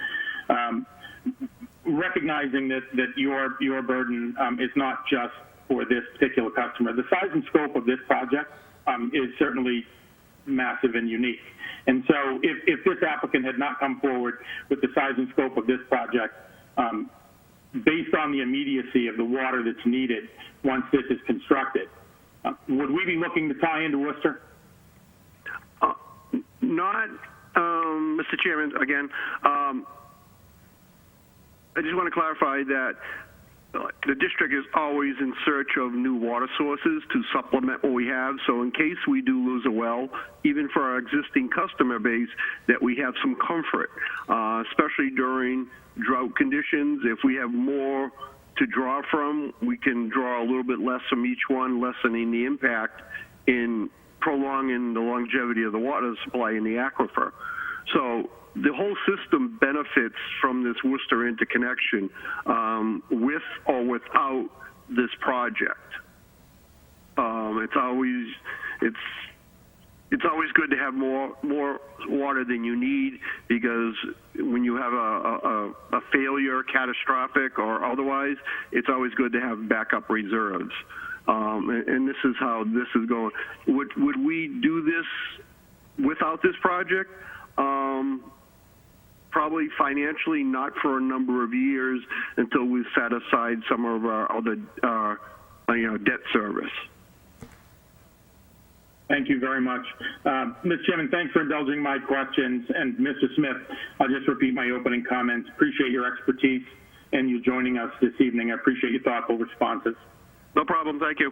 Recognizing that your burden is not just for this particular customer. The size and scope of this project is certainly massive and unique. And so if this applicant had not come forward with the size and scope of this project, based on the immediacy of the water that's needed once this is constructed, would we be looking to tie into Worcester? Not, Mr. Chairman, again, I just want to clarify that the district is always in search of new water sources to supplement what we have. So in case we do lose a well, even for our existing customer base, that we have some comfort, especially during drought conditions. If we have more to draw from, we can draw a little bit less from each one, lessening the impact in prolonging the longevity of the water supply in the aquifer. So the whole system benefits from this Worcester interconnection, with or without this project. It's it's always good to have more water than you need, because when you have a failure, catastrophic or otherwise, it's always good to have backup reserves. And this is how this is going. Would we do this without this project? Probably financially, not for a number of years until we've set aside some of our other, debt service. Thank you very much. Mr. Chairman, thanks for indulging my questions. And Mr. Smith, I'll just repeat my opening comments. Appreciate your expertise and you joining us this evening. I appreciate your thoughtful responses. No problem. Thank you.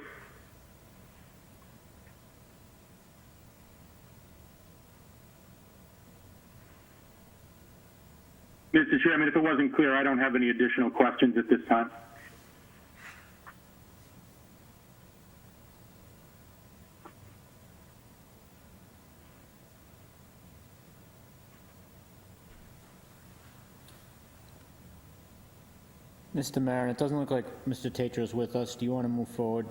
Mr. Chairman, if it wasn't clear, I don't have any additional questions at this time. Mr. Maron, it doesn't look like Mr. Tatro is with us. Do you want to move forward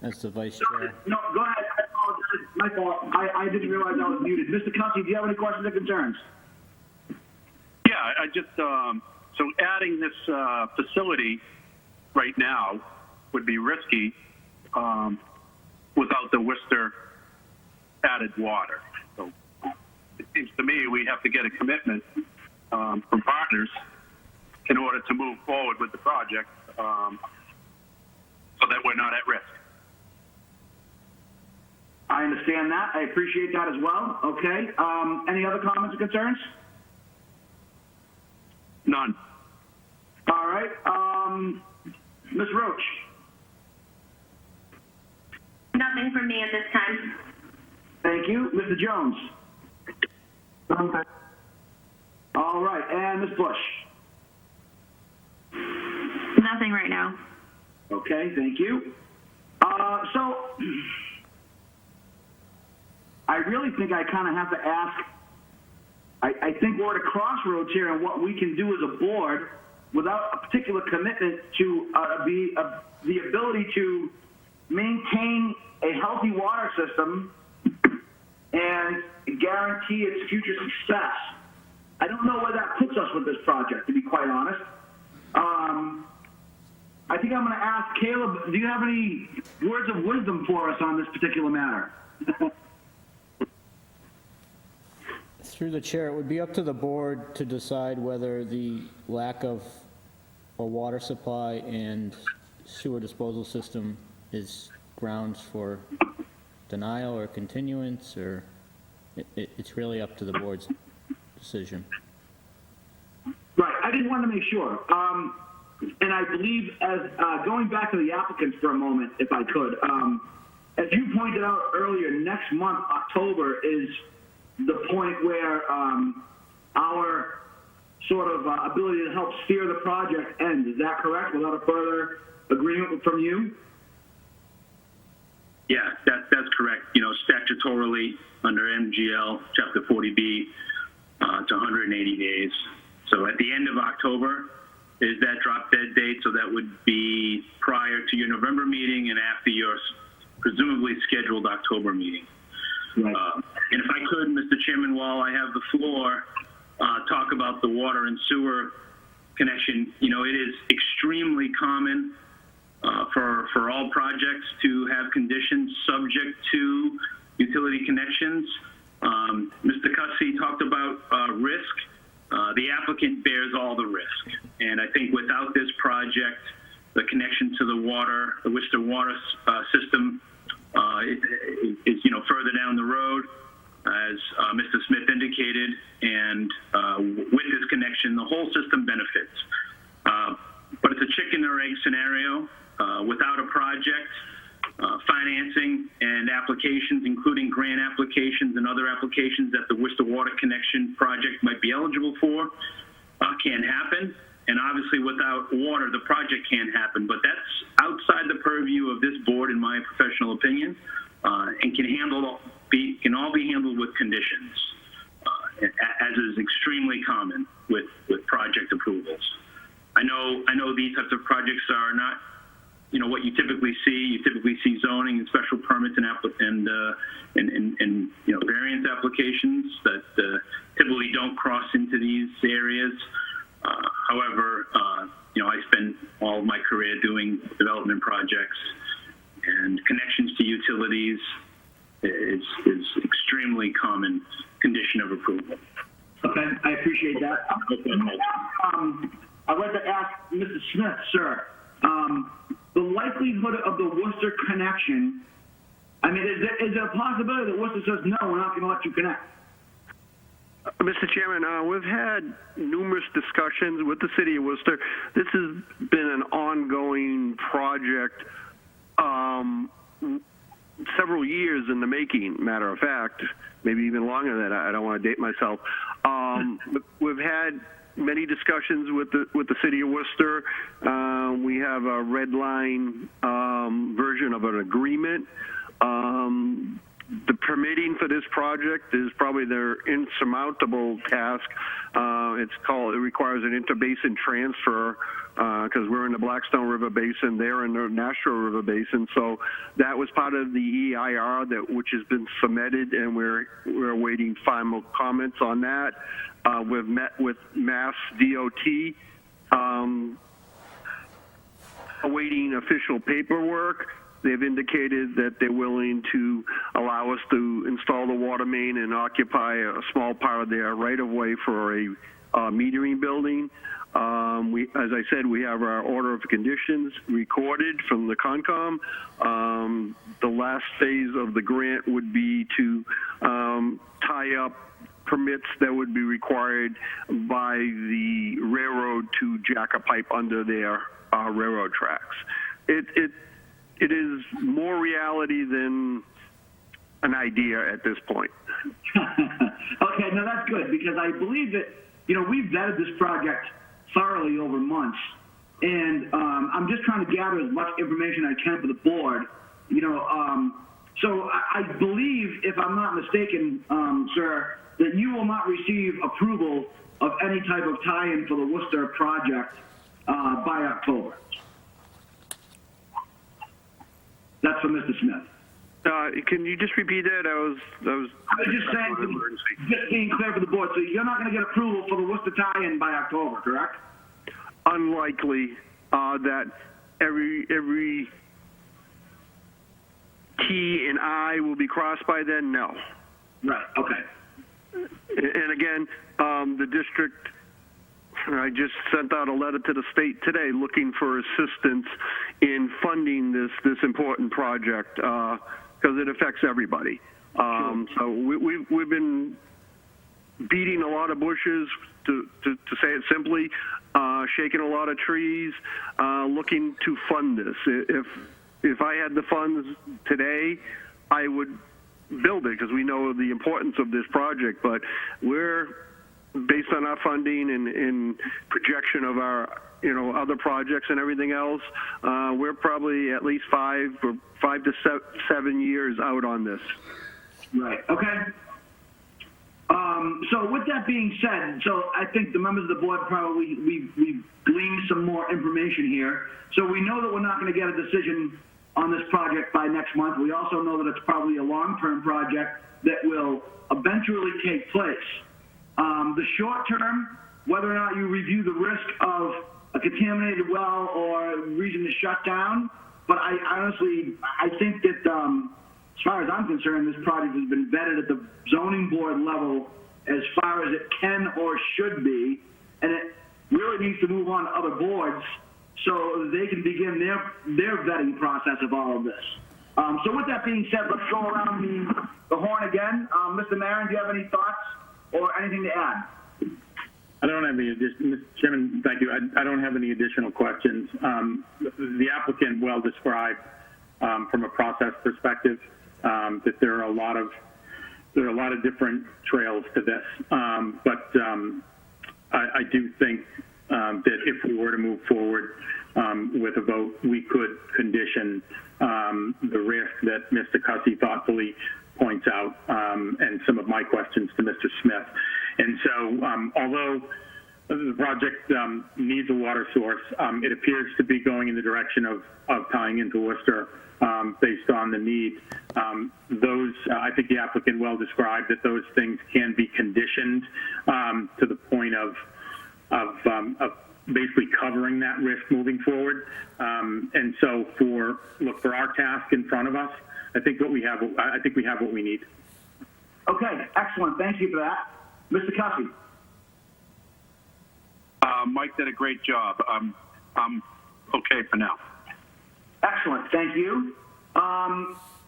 as the vice chair? No, go ahead. I apologize. My fault. I didn't realize I was muted. Mr. Cussy, do you have any questions or concerns? Yeah, I just, so adding this facility right now would be risky without the Worcester added water. So it seems to me we have to get a commitment from partners in order to move forward with the project so that we're not at risk. I understand that. I appreciate that as well. Okay. Any other comments or concerns? None. All right. Ms. Roach? Nothing from me at this time. Thank you. Mr. Jones? Okay. All right. And Ms. Bush? Nothing right now. Okay, thank you. So, I really think I kind of have to ask, I think we're at a crossroads here on what we can do as a board without a particular commitment to the ability to maintain a healthy water system and guarantee its future success. I don't know where that puts us with this project, to be quite honest. I think I'm going to ask Caleb, do you have any words of wisdom for us on this particular matter? Through the chair, it would be up to the board to decide whether the lack of a water supply and sewer disposal system is grounds for denial or continuance, or it's really up to the board's decision. Right, I just wanted to make sure. And I believe, as going back to the applicants for a moment, if I could, as you pointed out earlier, next month, October, is the point where our sort of ability to help steer the project ends. Is that correct, without a further agreement from you? Yeah, that's correct. You know, statutorily under MGL Chapter 40B, it's 180 days. So at the end of October is that drop dead date. So that would be prior to your November meeting and after your presumably scheduled October meeting. Right. And if I could, Mr. Chairman, while I have the floor, talk about the water and sewer connection. You know, it is extremely common for all projects to have conditions subject to utility connections. Mr. Cussy talked about risk. The applicant bears all the risk. And I think without this project, the connection to the Worcester water system is, you know, further down the road, as Mr. Smith indicated, and with this connection, the whole system benefits. But it's a chicken or egg scenario. Without a project, financing and applications, including grant applications and other applications that the Worcester Water Connection project might be eligible for, can't happen. And obviously without water, the project can't happen. But that's outside the purview of this board, in my professional opinion, and can all be handled with conditions, as is extremely common with project approvals. I know these types of projects are not what you typically see. You typically see zoning and special permits and variance applications that typically don't cross into these areas. However, I spent all of my career doing development projects, and connections to utilities is extremely common condition of approval. Okay, I appreciate that. I'd like to ask Mr. Smith, sir, the likelihood of the Worcester connection, I mean, is there a possibility that Worcester says, no, we're not going to let you connect? Mr. Chairman, we've had numerous discussions with the city of Worcester. This has been an ongoing project, several years in the making, matter of fact, maybe even longer than that. I don't want to date myself. We've had many discussions with the city of Worcester. We have a red line version of an agreement. The permitting for this project is probably their insurmountable task. It requires an interbasin transfer because we're in the Blackstone River Basin, they're in the Nashua River Basin. So that was part of the EIR which has been submitted, and we're awaiting final comments on that. We've met with Mass DOT, awaiting official paperwork. They've indicated that they're willing to allow us to install the water main and occupy a small part of their right-of-way for a metering building. As I said, we have our order of conditions recorded from the Concom. The last phase of the grant would be to tie up permits that would be required by the railroad to jack a pipe under their railroad tracks. It is more reality than an idea at this point. Okay, now that's good, because I believe that, we've vetted this project thoroughly over months, and I'm just trying to gather as much information I can for the board, so I believe, if I'm not mistaken, sir, that you will not receive approval of any type of tie-in for the Worcester project by October. That's from Mr. Smith. Can you just repeat that? I was just saying, just being clear for the board. So you're not going to get approval for the Worcester tie-in by October, correct? Unlikely that every T and I will be crossed by then. No. Right. Okay. And again, the district. I just sent out a letter to the state today looking for assistance in funding this important project because it affects everybody. So we've been beating a lot of bushes, to say it simply, shaking a lot of trees, looking to fund this. If I had the funds today, I would build it because we know the importance of this project. But we're based on our funding and projection of our, other projects and everything else, we're probably at least 5 to 7 years out on this. Right. Okay. So with that being said, so I think the members of the board probably, we've gleaned some more information here. So we know that we're not going to get a decision on this project by next month. We also know that it's probably a long-term project that will eventually take place. The short term, whether or not you review the risk of a contaminated well or reason to shut down, but I honestly think that as far as I'm concerned, this project has been vetted at the zoning board level as far as it can or should be, and it really needs to move on to other boards so they can begin their vetting process of all of this. So with that being said, let's go around the horn again. Mr. Marin, do you have any thoughts or anything to add? I don't have any additional, Mr. Chairman, thank you. I don't have any additional questions. The applicant well described from a process perspective that there are a lot of different trails to this. But I do think that if we were to move forward with a vote, we could condition the risk that Mr. Cussy thoughtfully points out, and some of my questions to Mr. Smith. And so, although the project needs a water source. It appears to be going in the direction of tying into Worcester based on the need. I think the applicant well described that those things can be conditioned to the point of basically covering that risk moving forward. And so for our task in front of us, I think we have what we need. Okay, excellent. Thank you for that. Mr. Cussy. Mike did a great job. I'm okay for now. Excellent. Thank you.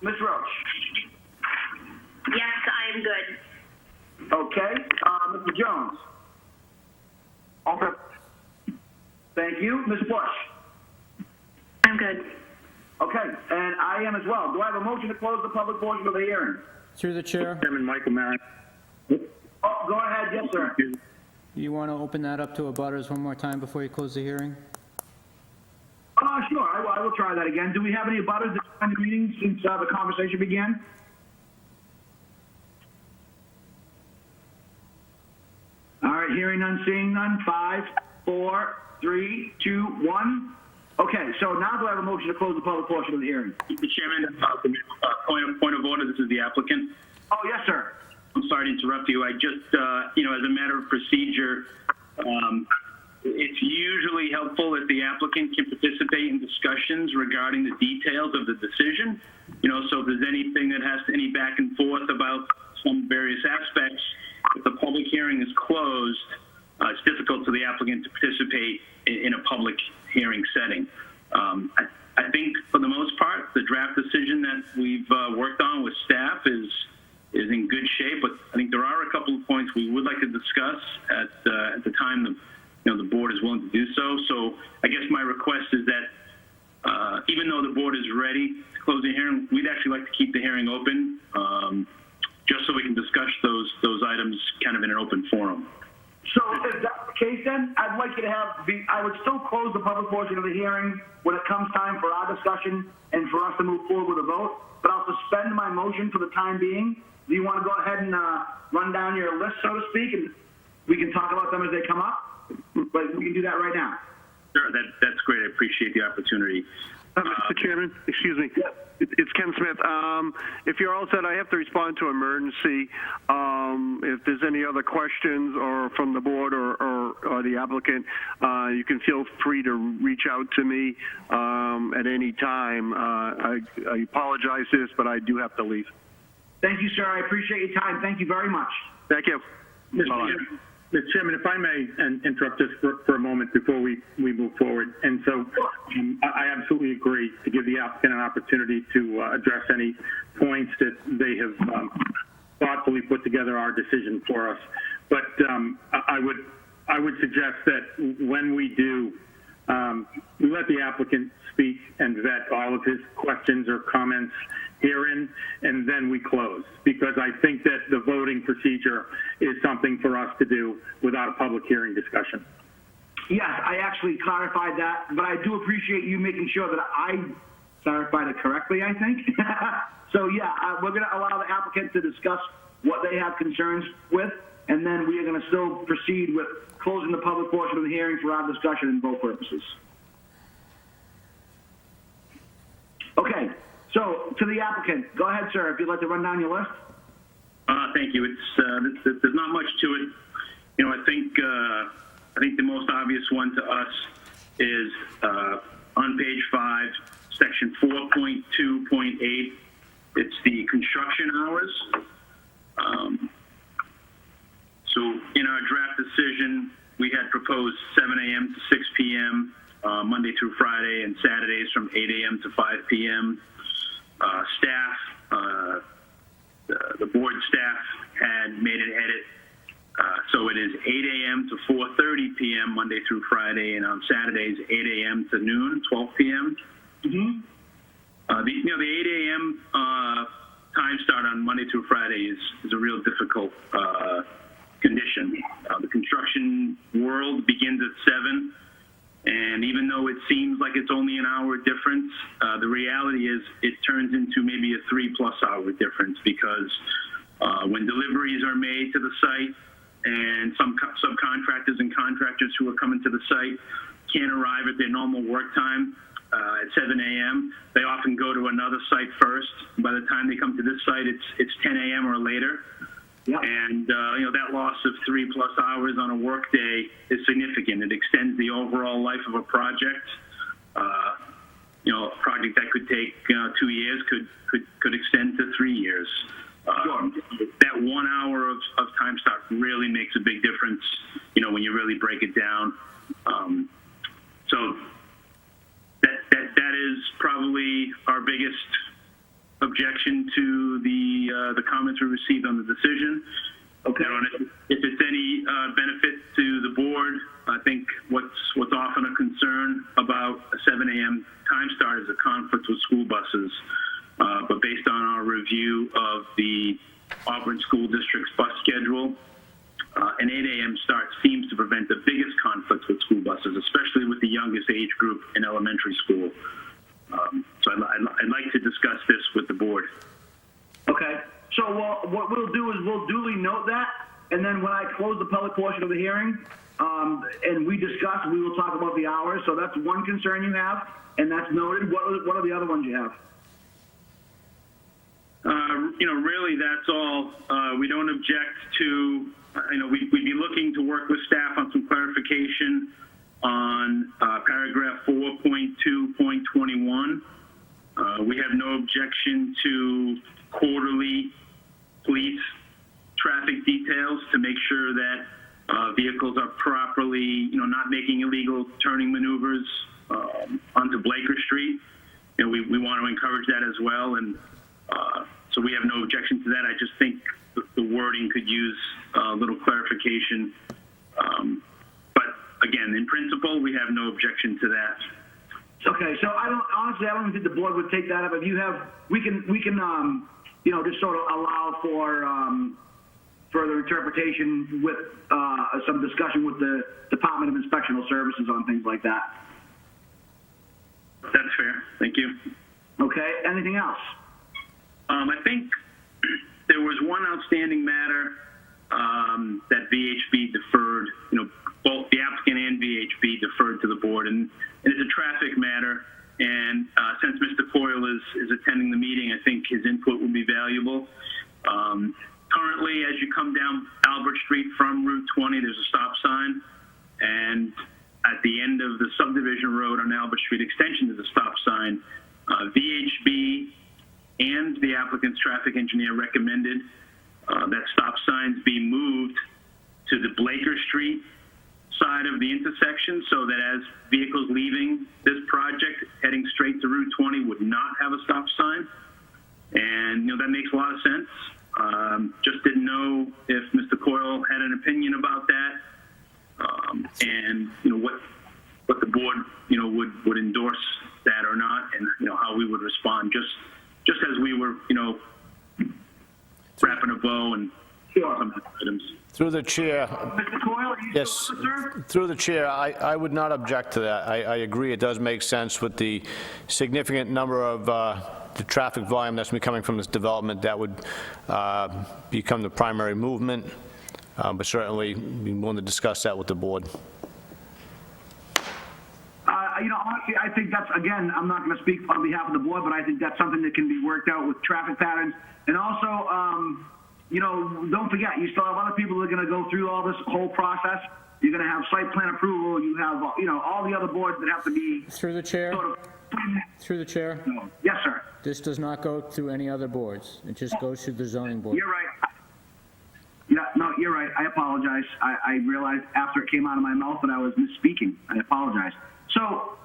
Ms. Roach. Yes, I am good. Okay. Mr. Jones. Okay. Thank you. Ms. Bush. I'm good. Okay, and I am as well. Do I have a motion to close the public portion of the hearing? Through the chair, Chairman Michael Marin. Oh, go ahead. Yes, sir. you want to open that up to abutters one more time before you close the hearing? Sure. I will try that again. Do we have any abutters that joined the meeting since the conversation began? All right, hearing none, seeing none. 5, 4, 3, 2, 1. Okay, so now do I have a motion to close the public portion of the hearing? Mr. Chairman, point of order, this is the applicant. Oh, yes, sir. I'm sorry to interrupt you. I just, as a matter of procedure, it's usually helpful if the applicant can participate in discussions regarding the details of the decision. So if there's anything that has any back and forth about some various aspects, if the public hearing is closed, it's difficult for the applicant to participate in a public hearing setting. I think for the most part, the draft decision that we've worked on with staff is in good shape, but I think there are a couple of points we would like to discuss at the time the board is willing to do so. So I guess my request is that even though the board is ready to close the hearing, we'd actually like to keep the hearing open just so we can discuss those items kind of in an open forum. So if that's the case, then I'd like you to I would still close the public portion of the hearing when it comes time for our discussion and for us to move forward with a vote, but I'll suspend my motion for the time being. Do you want to go ahead and run down your list, so to speak, and we can talk about them as they come up? But we can do that right now. Sure, that's great. I appreciate the opportunity. Mr. Chairman, excuse me. It's Ken Smith. If you're all set, I have to respond to emergency. If there's any other questions or from the board or the applicant, you can feel free to reach out to me at any time. I apologize this, but I do have to leave. Thank you, sir. I appreciate your time. Thank you very much. Thank you. Mr. Chairman, if I may interrupt just for a moment before we move forward. And so I absolutely agree to give the applicant an opportunity to address any points that they have thoughtfully put together our decision for us. But I would suggest that when we do, we let the applicant speak and vet all of his questions or comments herein, and then we close, because I think that the voting procedure is something for us to do without a public hearing discussion. Yes, I actually clarified that, but I do appreciate you making sure that I clarified it correctly, I think. So yeah, we're going to allow the applicant to discuss what they have concerns with, and then we are going to still proceed with closing the public portion of the hearing for our discussion and vote purposes. Okay. So, to the applicant, go ahead, sir, if you'd like to run down your list. Thank you. There's not much to it. I think the most obvious one to us is on page 5, section 4.2.8. It's the construction hours. So, in our draft decision, we had proposed 7 a.m. to 6 p.m. Monday through Friday, and Saturdays from 8 a.m. to 5 p.m. The board staff had made an edit, so it is 8 a.m. to 4:30 p.m. Monday through Friday, and on Saturdays 8 a.m. to noon, 12 p.m. Mm-hmm. The 8 a.m. Time start on Monday through Friday is a real difficult condition. The construction world begins at 7. And even though it seems like it's only an hour difference, the reality is it turns into maybe a 3+ hour difference, because when deliveries are made to the site, and some subcontractors and contractors who are coming to the site can't arrive at their normal work time at 7 a.m. They often go to another site first. By the time they come to this site, it's 10 a.m. or later. Yep. And, that loss of 3+ hours on a work day is significant. It extends the overall life of a project. A project that could take 2 years could extend to 3 years. That 1 hour of time stop really makes a big difference, when you really break it down. So that is probably our biggest objection to the comments we received on the decision. Okay. If it's any benefit to the board, I think what's often a concern about a 7 a.m. time start is a conflict with school buses. But based on our review of the Auburn School District's bus schedule, an 8 a.m. start seems to prevent the biggest conflicts with school buses, especially with the youngest age group in elementary school. So I'd like to discuss this with the board. Okay. So what we'll do is we'll duly note that, and then when I close the public portion of the hearing, and we discuss, we will talk about the hours. So that's one concern you have, and that's noted. What are the other ones you have? Really, that's all. We don't object to, we'd be looking to work with staff on some clarification on paragraph 4.2.21. We have no objection to quarterly police traffic details to make sure that vehicles are properly, not making illegal turning maneuvers onto Blaker Street. We want to encourage that as well, and so we have no objection to that. I just think the wording could use a little clarification. But again, in principle, we have no objection to that. Okay, so I don't think the board would take that up. If you have, we can just sort of allow for further interpretation with some discussion with the Department of Inspectional Services on things like that. That's fair. Thank you. Okay, anything else? I think there was one outstanding matter that VHB deferred, both the applicant and VHB deferred to the board, and it's a traffic matter. And since Mr. Coyle is attending the meeting, I think his input would be valuable. Currently, as you come down Albert Street from Route 20, there's a stop sign, and at the end of the subdivision road on Albert Street Extension, there's a stop sign. VHB and the applicant's traffic engineer recommended that stop signs be moved to the Blaker Street side of the intersection so that as vehicles leaving this project heading straight to Route 20 would not have a stop sign. And, that makes a lot of sense. Just didn't know if Mr. Coyle had an opinion about that. And, what the board, would endorse that or not, and, how we would respond just as we were, wrapping a bow and some items. Through the chair. Mr. Coyle, Yes, through the chair, I would not object to that. I agree, it does make sense with the significant number of the traffic volume that's coming from this development that would become the primary movement, but certainly be willing to discuss that with the board. Honestly, I think that's, again, I'm not going to speak on behalf of the board, but I think that's something that can be worked out with traffic patterns. And also, don't forget, you still have other people that are going to go through all this whole process. You're going to have site plan approval. You have, all the other boards that have to be. Through the chair? Through the chair? Yes, sir. This does not go through any other boards. It just goes through the zoning board. You're right. Yeah, no, you're right. I apologize. I realized after it came out of my mouth that I was misspeaking. I apologize. So,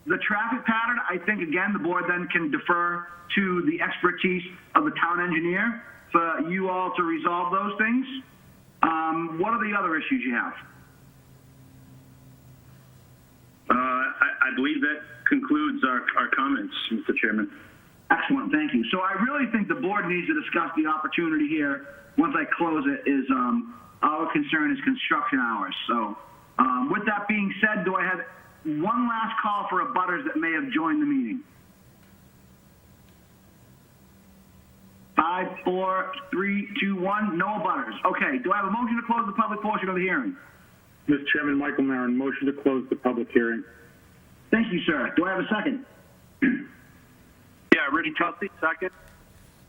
the traffic pattern, I think, again, the board then can defer to the expertise of the town engineer for you all to resolve those things. What are the other issues you have? I believe that concludes our comments, Mr. Chairman. Excellent, thank you. So I really think the board needs to discuss the opportunity here, once I close it, is our concern is construction hours. So with that being said, do I have one last call for abutters that may have joined the meeting? 5 5, 4, 3, 2, 1. No abutters. Okay, do I have a motion to close the public portion of the hearing? Mr. Chairman, Michael Marin, motion to close the public hearing. Thank you, sir. Do I have a second? Yeah, Rudy Tussey, second.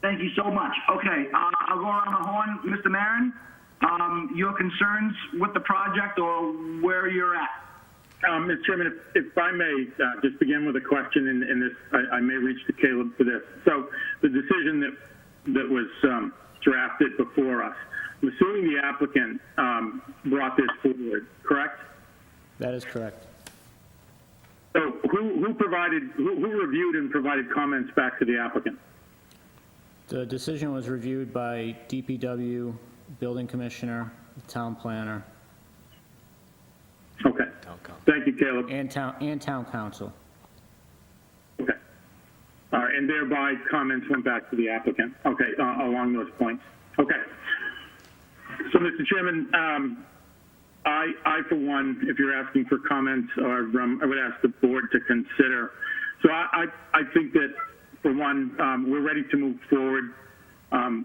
Thank you so much. Okay, I'll go around the horn. Mr. Marin, your concerns with the project or where you're at? Mr. Chairman, if I may just begin with a question, and this I may reach to Caleb for this. So the decision that was drafted before us, I'm assuming the applicant brought this forward, correct? That is correct. So who reviewed and provided comments back to the applicant? The decision was reviewed by DPW, building commissioner, town planner, Okay. Thank you, Caleb. and town council. Okay. All right, and thereby comments went back to the applicant. Okay, along those points. Okay. So, Mr. Chairman, I, for one, if you're asking for comments, or I would ask the board to consider. So I think that, for one, we're ready to move forward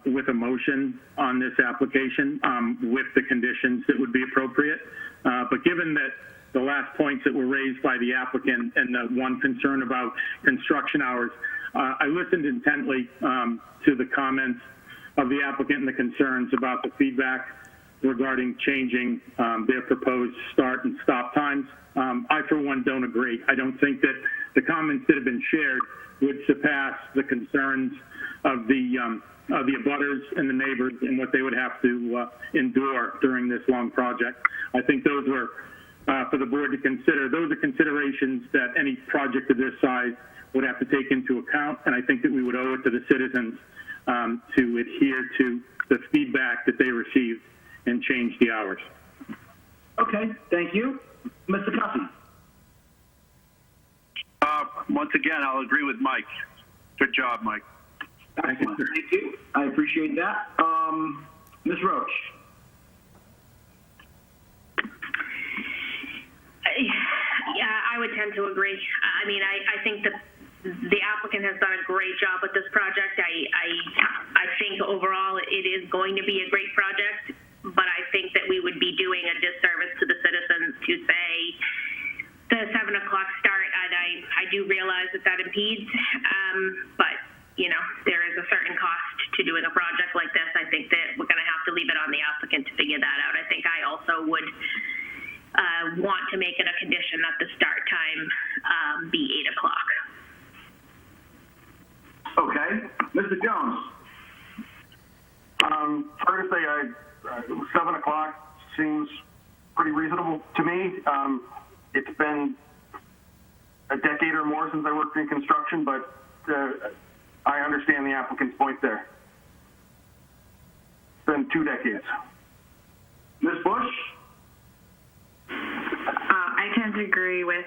with a motion on this application with the conditions that would be appropriate. But given that the last points that were raised by the applicant and the one concern about construction hours, I listened intently to the comments of the applicant and the concerns about the feedback regarding changing their proposed start and stop times. I, for one, don't agree. I don't think that the comments that have been shared would surpass the concerns of the abutters and the neighbors and what they would have to endure during this long project. I think those were, for the board to consider, those are considerations that any project of this size would have to take into account, and I think that we would owe it to the citizens to adhere to the feedback that they received and change the hours. Okay, thank you. Mr. Cussy? Once again, I'll agree with Mike. Good job, Mike. Excellent. Thank you. I appreciate that. Ms. Roach? Yeah, I would tend to agree. I mean, I think that the applicant has done a great job with this project. I think overall it is going to be a great project, but I think that we would be doing a disservice to the citizens to say the 7 o'clock start, and I do realize that impedes, but you know, there is a certain cost to doing a project like this. I think that we're going to have to leave it on the applicant to figure that out. I think I also would want to make it a condition that the start time be 8 o'clock. Okay. Mr. Jones? Fair to say, 7 o'clock seems pretty reasonable to me. It's been a decade or more since I worked in construction, but I understand the applicant's point there. It's been 2 decades. Ms. Bush? I tend to agree with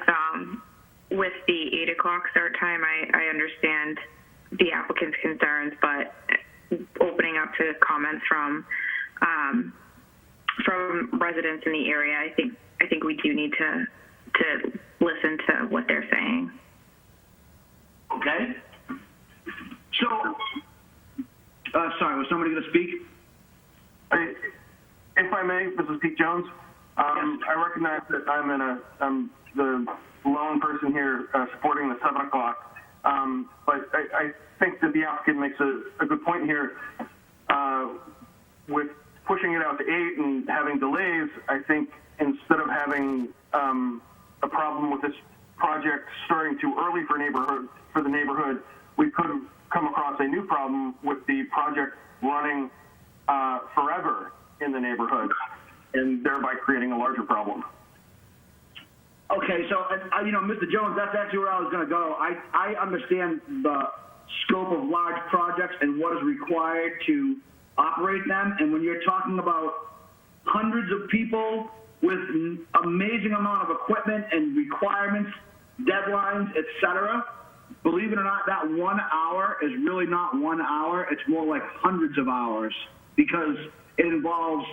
the 8 o'clock start time. I understand the applicant's concerns, but opening up to comments from residents in the area, I think we do need to listen to what they're saying. Okay. So, sorry, was somebody going to speak? If I may, this is Pete Jones. Yes. I recognize that I'm the lone person here supporting the 7 o'clock, but I think that the applicant makes a good point here. With pushing it out to 8 and having delays, I think instead of having a problem with this project starting too early for the neighborhood, we could come across a new problem with the project running forever in the neighborhood, and thereby creating a larger problem. Okay, so, you know, Mr. Jones, that's actually where I was going to go. I understand the scope of large projects and what is required to operate them, and when you're talking about hundreds of people with amazing amount of equipment and requirements, deadlines, etc., believe it or not, that 1 hour is really not 1 hour. It's more like hundreds of hours because it involves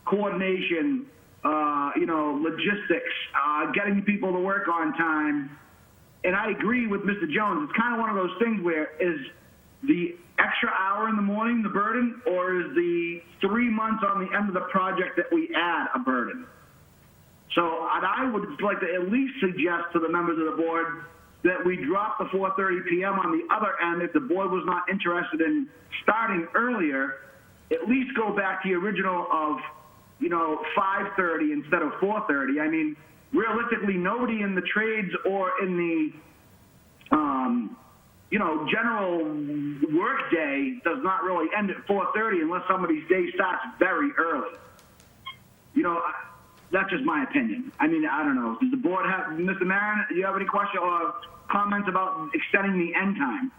coordination, you know, logistics, getting people to work on time. And I agree with Mr. Jones. It's kind of one of those things where is the extra hour in the morning the burden, or is the 3 months on the end of the project that we add a burden? So I would like to at least suggest to the members of the board that we drop the 4:30 p.m. on the other end. If the board was not interested in starting earlier, at least go back to the original of, 5:30 instead of 4:30. I mean, realistically, nobody in the trades or in the, general work day does not really end at 4:30 unless somebody's day starts very early. That's just my opinion. I mean, I don't know. Does the board have, Mr. Marin, do you have any question or comments about extending the end time?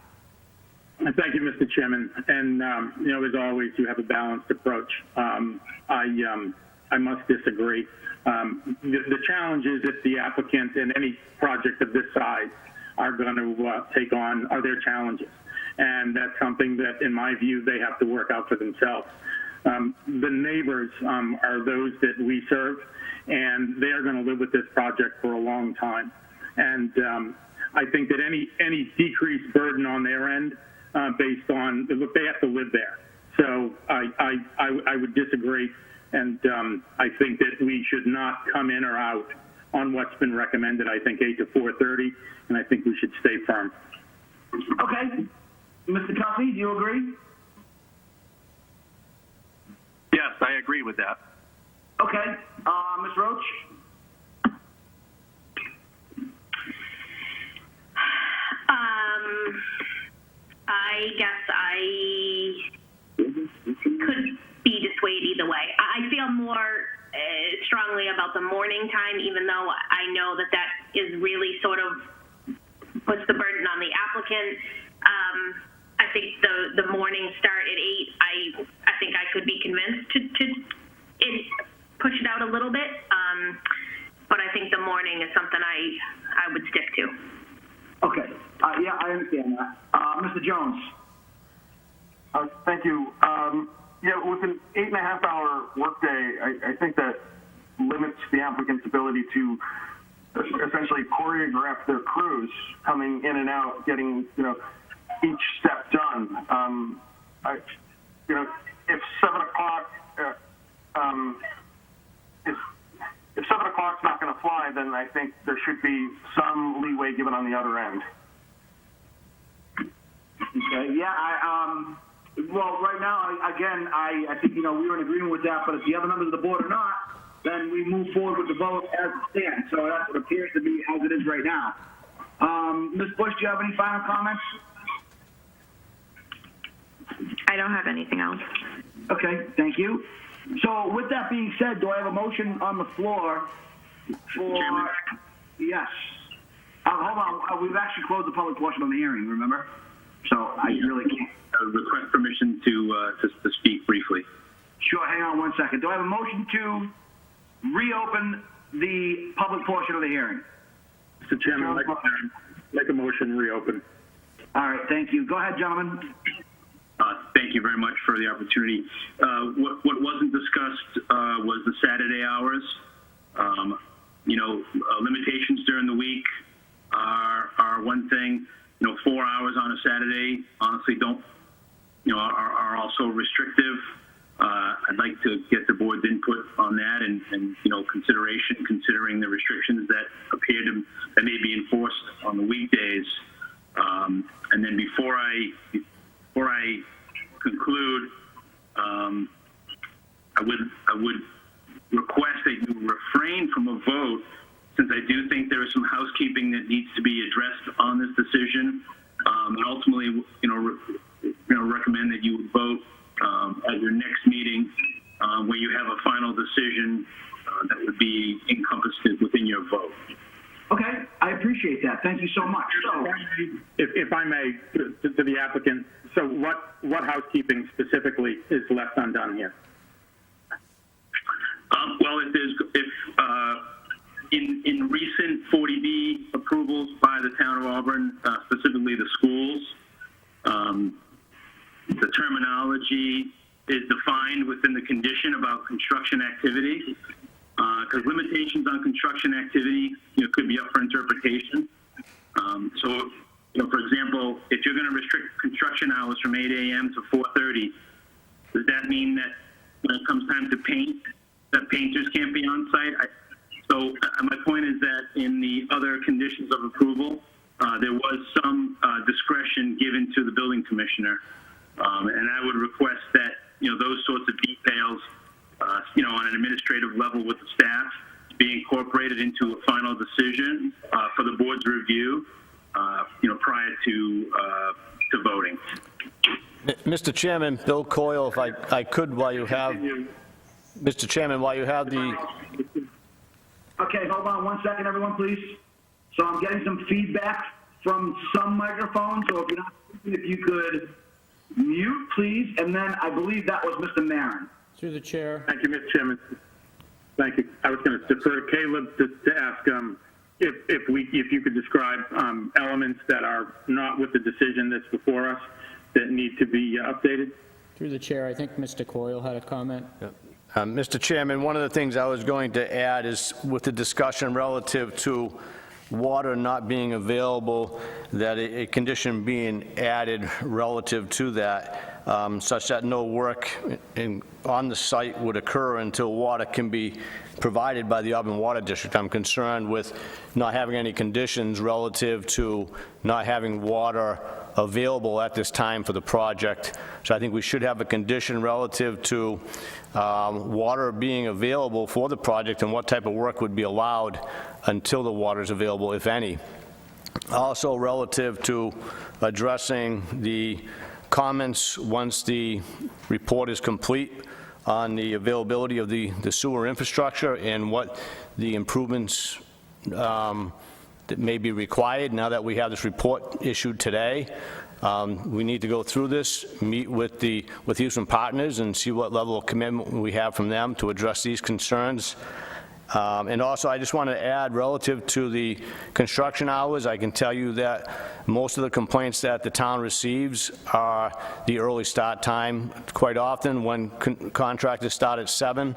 Thank you, Mr. Chairman. And, as always, you have a balanced approach. I must disagree. The challenge is if the applicant in any project of this size are going to take on are their challenges. And that's something that, in my view, they have to work out for themselves. The neighbors are those that we serve, and they are going to live with this project for a long time. And I think that any decreased burden on their end, based on, look, they have to live there. So I would disagree, and I think that we should not come in or out on what's been recommended. I think 8 to 4:30, and I think we should stay firm. Okay. Mr. Cuffey, do you agree? Yes, I agree with that. Okay. Ms. Roach? I guess I could be dissuaded either way. I feel more strongly about the morning time, even though I know that is really sort of puts the burden on the applicant. I think the morning start at 8, I think I could be convinced to push it out a little bit, but I think the morning is something I would stick to. Okay. Yeah, I understand that. Mr. Jones? Thank you. With an 8.5-hour workday, I think that limits the applicant's ability to essentially choreograph their crews coming in and out, getting, each step done. If 7 o'clock, if 7 o'clock's not going to fly, then I think there should be some leeway given on the other end. Okay. Yeah. Well, right now, I think we were in agreement with that. But if the other members of the board are not, then we move forward with the vote as it stands. So that's what appears to be as it is right now. Ms. Bush, do you have any final comments? I don't have anything else. Okay, thank you. So with that being said, do I have a motion on the floor for... Chairman? Yes. Hold on. We've actually closed the public portion of the hearing, remember? So I really can't. Request permission to speak briefly. Sure, hang on one second. Do I have a motion to reopen the public portion of the hearing? Mr. Chairman, I'd like to make a motion to reopen. All right, thank you. Go ahead, gentlemen. Thank you very much for the opportunity. What wasn't discussed was the Saturday hours. Limitations during the week are one thing. 4 hours on a Saturday honestly are also restrictive. I'd like to get the board's input on that and considering the restrictions that that may be enforced on the weekdays. And then before I conclude, I would request that you refrain from a vote, since I do think there is some housekeeping that needs to be addressed on this decision, and ultimately, recommend that you vote at your next meeting where you have a final decision that would be encompassed within your vote. Okay, I appreciate that. Thank you so much. So, if I may, to the applicant, so what housekeeping specifically is left undone here? Well, in recent 40B approvals by the town of Auburn, specifically the schools, the terminology is defined within the condition about construction activity, because limitations on construction activity could be up for interpretation. So for example, if you're going to restrict construction hours from 8 a.m. to 4:30, does that mean that when it comes time to paint, that painters can't be on site? So my point is that in the other conditions of approval, there was some discretion given to the building commissioner, and I would request that those sorts of details, on an administrative level with the staff, be incorporated into a final decision for the board's review, prior to voting. Mr. Chairman, Bill Coyle, if I could, while you have, Mr. Chairman, while you have the... Okay, hold on one second, everyone, please. So I'm getting some feedback from some microphones, so if you're not speaking, if you could mute, please, and then I believe that was Mr. Marin. Through the chair. Thank you, Mr. Chairman. Thank you. I was going to defer to Caleb to ask if you could describe elements that are not with the decision that's before us that need to be updated. Through the chair, I think Mr. Coyle had a comment. Yep. Mr. Chairman, one of the things I was going to add is with the discussion relative to water not being available, that a condition being added relative to that, such that no work on the site would occur until water can be provided by the Auburn Water District. I'm concerned with not having any conditions relative to not having water available at this time for the project. So I think we should have a condition relative to water being available for the project and what type of work would be allowed until the water is available, if any. Also relative to addressing the comments once the report is complete on the availability of the sewer infrastructure and what the improvements that may be required now that we have this report issued today. We need to go through this, meet with Houston partners and see what level of commitment we have from them to address these concerns. And also, I just want to add, relative to the construction hours, I can tell you that most of the complaints that the town receives are the early start time. Quite often, when contractors start at 7,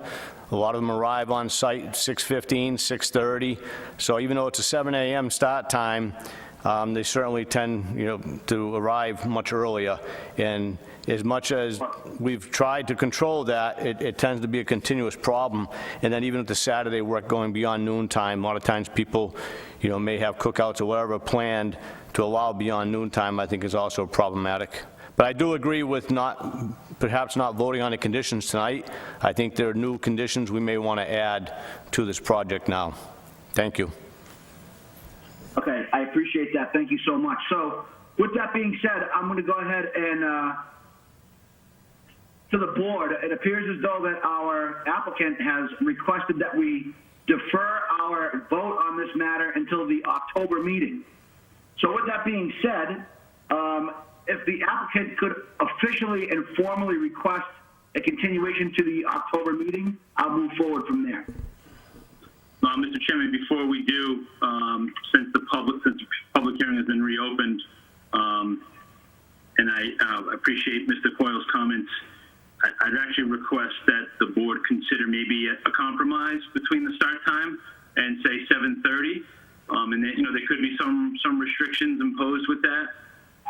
a lot of them arrive on site at 6:15, 6:30. So even though it's a 7 a.m. start time, they certainly tend, to arrive much earlier. And as much as we've tried to control that, it tends to be a continuous problem. And then even with the Saturday work going beyond noon time, a lot of times people, may have cookouts or whatever planned to allow beyond noon time, I think is also problematic. But I do agree with perhaps not voting on the conditions tonight. I think there are new conditions we may want to add to this project now. Thank you. Okay, I appreciate that. Thank you so much. So with that being said, I'm going to go ahead and, to the board, it appears as though that our applicant has requested that we defer our vote on this matter until the October meeting. So with that being said, if the applicant could officially and formally request a continuation to the October meeting, I'll move forward from there. Mr. Chairman, before we do, since the public hearing has been reopened, and I appreciate Mr. Coyle's comments, I'd actually request that the board consider maybe a compromise between the start time and say 7:30, and then, there could be some restrictions imposed with that.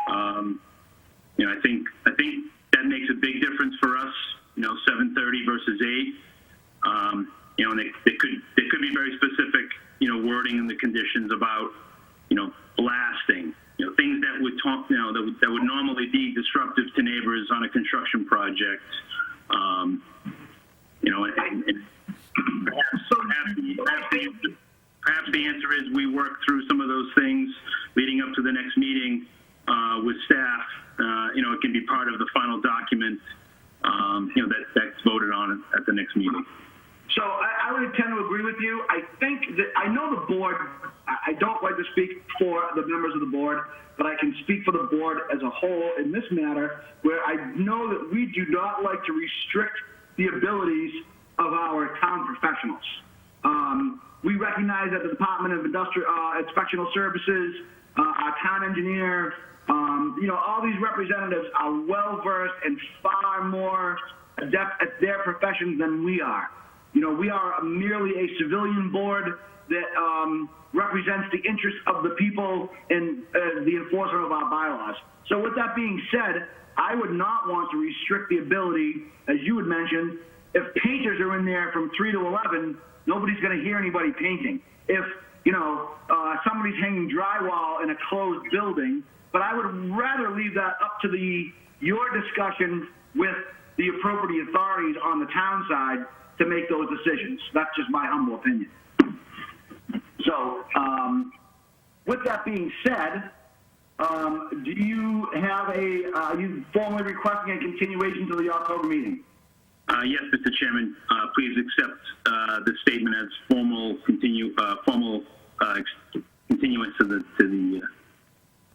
I think that makes a big difference for us. 7:30 versus 8. And it could be very specific, wording in the conditions about, blasting, things that would that would normally be disruptive to neighbors on a construction project. And perhaps the answer is we work through some of those things leading up to the next meeting with staff. It can be part of the final document, that's voted on at the next meeting. So I would tend to agree with you. I think that I know the board, I don't like to speak for the members of the board, but I can speak for the board as a whole in this matter, where I know that we do not like to restrict the abilities of our town professionals. We recognize that the Department of Industrial Inspectional Services, our town engineer, all these representatives are well-versed and far more adept at their professions than we are. We are merely a civilian board that represents the interest of the people in the enforcement of our bylaws. So with that being said, I would not want to restrict the ability, as you had mentioned, if painters are in there from 3 to 11, nobody's going to hear anybody painting. If, somebody's hanging drywall in a closed building, but I would rather leave that up to your discussion with the appropriate authorities on the town side to make those decisions. That's just my humble opinion. So, with that being said, do you have are you formally requesting a continuation to the October meeting? Yes, Mr. Chairman. Please accept the statement as formal continuance to the.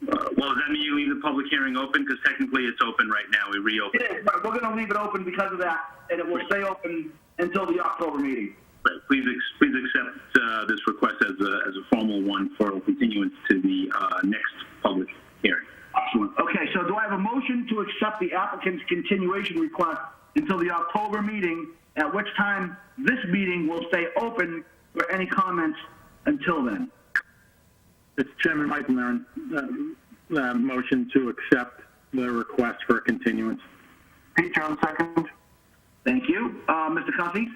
Well, does that mean you leave the public hearing open? Because technically it's open right now. We reopen. It is, right. We're going to leave it open because of that, and it will stay open until the October meeting. Right. Please accept this request as a formal one for continuance to the next public hearing. Excellent. Okay, so do I have a motion to accept the applicant's continuation request until the October meeting, at which time this meeting will stay open for any comments until then? Mr. Chairman, Michael Marin, motion to accept the request for a continuance. Pete Jones, second. Thank you. Mr. Cussy?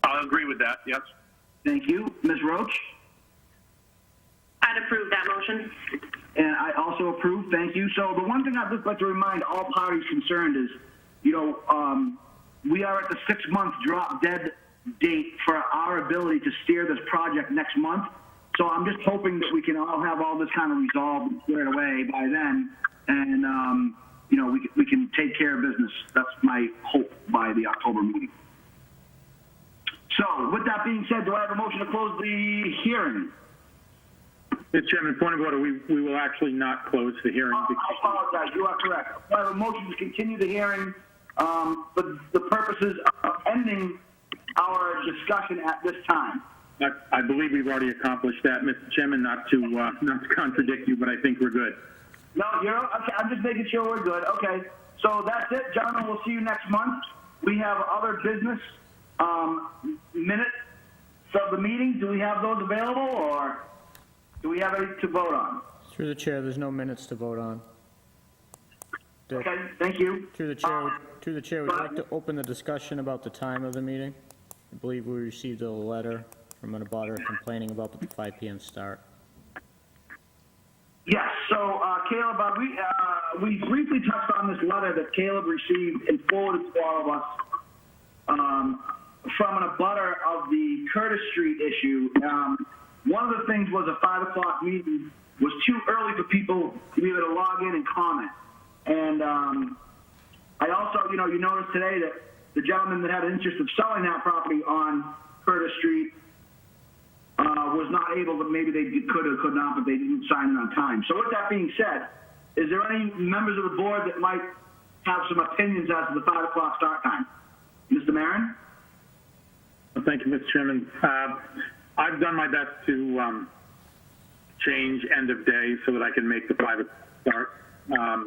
I'll agree with that, yes. Thank you. Ms. Roach? I'd approve that motion. And I also approve. Thank you. So the one thing I'd just like to remind all parties concerned is, we are at the 6-month drop dead date for our ability to steer this project next month. So I'm just hoping that we can all have all this kind of resolved and squared away by then, and we can take care of business. That's my hope by the October meeting. So with that being said, do I have a motion to close the hearing? Mr. Chairman, point of order, we will actually not close the hearing. I apologize. You are correct. I have a motion to continue the hearing for the purposes of ending our discussion at this time. I believe we've already accomplished that, Mr. Chairman. Not to contradict you, but I think we're good. No, you're okay. I'm just making sure we're good. Okay, so that's it, gentlemen. We'll see you next month. We have other business minutes of the meeting. Do we have those available, or do we have any to vote on? Through the chair, there's no minutes to vote on. Okay, thank you. Through the chair, would you like to open the discussion about the time of the meeting? I believe we received a letter from an abutter complaining about the 5 p.m. start. Yes, so Caleb, we briefly touched on this letter that Caleb received and forwarded to all of us from an abutter of the Curtis Street issue. One of the things was a 5 o'clock meeting was too early for people to be able to log in and comment. And I also, you noticed today that the gentleman that had an interest of selling that property on Curtis Street was not able, but maybe they could or could not, but they didn't sign it on time. So with that being said, is there any members of the board that might have some opinions as to the 5 o'clock start time? Mr. Marin? Thank you, Mr. Chairman. I've done my best to change end of day so that I can make the 5 o'clock start. I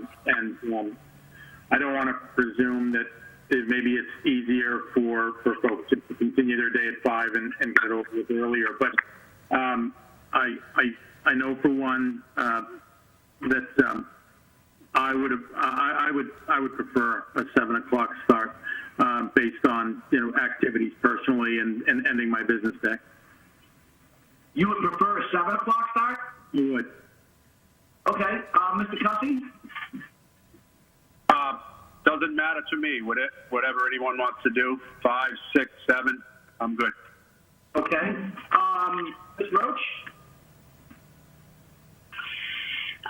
don't want to presume that maybe it's easier for folks to continue their day at 5 and get it over with earlier. But I know for one that I would prefer a 7 o'clock start based on activities personally and ending my business day. You would prefer a 7 o'clock start? You would. Okay, Mr. Cussy? Doesn't matter to me. Whatever anyone wants to do, 5, 6, 7, I'm good. Okay. Ms. Roach?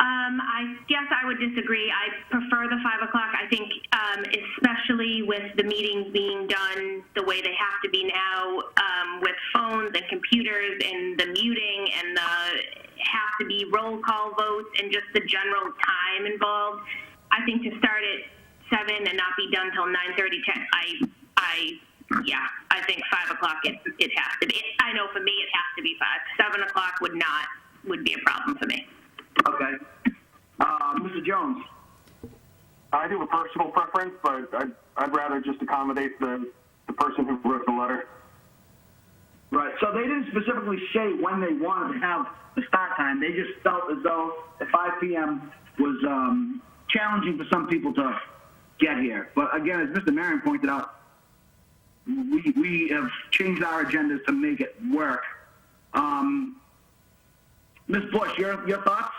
I guess I would disagree. I prefer the 5 o'clock. I think, especially with the meetings being done the way they have to be now, with phones and computers and the muting and the have to be roll call votes and just the general time involved, I think to start at 7 and not be done till 9:30, 10, I think 5 o'clock it has to be. I know for me it has to be 5. 7 o'clock would be a problem for me. Okay. Mr. Jones? I do have a personal preference, but I'd rather just accommodate the person who wrote the letter. Right, so they didn't specifically say when they wanted to have the start time. They just felt as though the 5 p.m. was challenging for some people to get here. But again, as Mr. Marion pointed out, we have changed our agendas to make it work. Ms. Bush, your thoughts?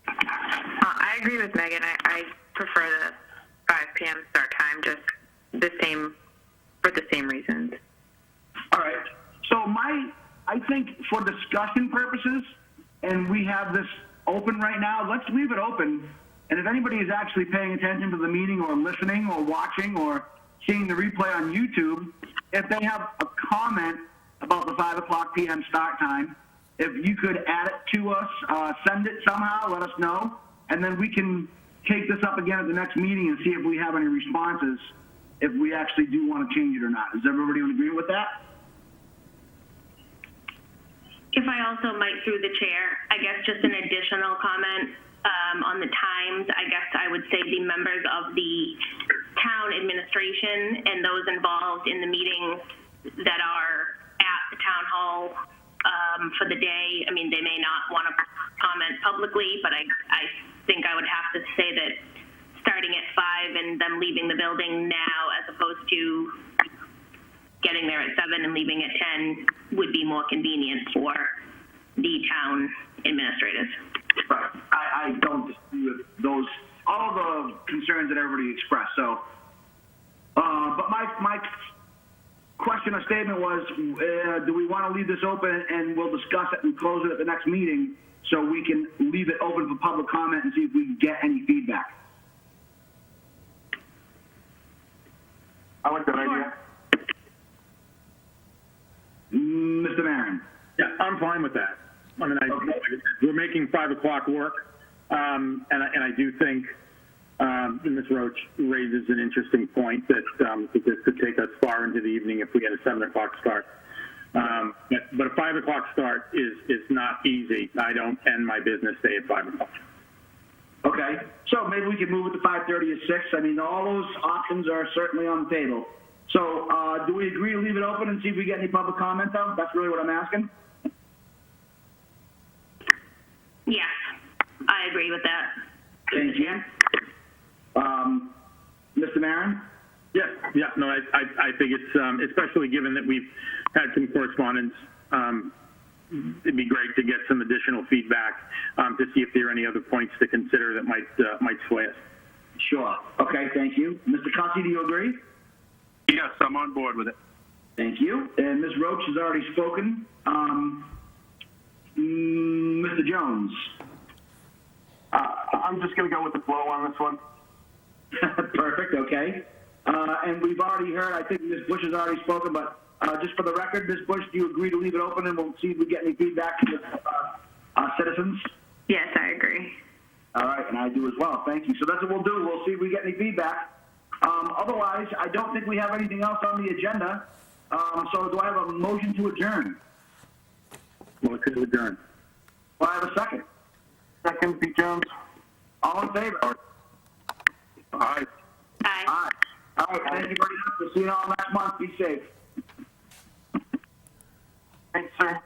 I agree with Megan. I prefer the 5 p.m. start time, just for the same reasons. All right. So I think for discussion purposes, and we have this open right now, let's leave it open. And if anybody is actually paying attention to the meeting or listening or watching or seeing the replay on YouTube, if they have a comment about the 5 o'clock p.m. start time, if you could add it to us, send it somehow, let us know, and then we can take this up again at the next meeting and see if we have any responses, if we actually do want to change it or not. Does everybody agree with that? If I also might, through the chair, I guess just an additional comment on the times. I guess I would say the members of the town administration and those involved in the meetings that are at the town hall for the day. I mean, they may not want to comment publicly, but I think I would have to say that starting at 5 and them leaving the building now as opposed to getting there at 7 and leaving at 10 would be more convenient for the town administrators. Right. I don't disagree with those, all the concerns that everybody expressed. So, but my question or statement was, do we want to leave this open and we'll discuss it and close it at the next meeting so we can leave it open for public comment and see if we can get any feedback? I like that idea. Mr. Marin. Yeah, I'm fine with that. I mean, we're making 5 o'clock work, and I do think Ms. Roach raises an interesting point that this could take us far into the evening if we had a 7 o'clock start. But a 5 o'clock start is not easy. I don't end my business day at 5 o'clock. Okay, so maybe we can move it to 5:30 or 6. I mean, all those options are certainly on the table. So do we agree to leave it open and see if we get any public comment, though? That's really what I'm asking. Yes, I agree with that. Thank you. Mr. Marin? Yeah, no, I think it's, especially given that we've had some correspondence, it'd be great to get some additional feedback to see if there are any other points to consider that might sway us. Sure. Okay, thank you. Mr. Cossey, do you agree? Yes, I'm on board with it. Thank you. And Ms. Roach has already spoken. Mr. Jones? I'm just going to go with the flow on this one. Perfect, okay. And we've already heard, I think Ms. Bush has already spoken, but just for the record, Ms. Bush, do you agree to leave it open and we'll see if we get any feedback from the citizens? Yes, I agree. All right, and I do as well. Thank you. So that's what we'll do. We'll see if we get any feedback. Otherwise, I don't think we have anything else on the agenda. So do I have a motion to adjourn? Motion to adjourn. Well, I have a second. Second, Pete Jones. All in favor? Aye. Aye. All right, thank you very much. We'll see you all next month. Be safe. Thanks, sir.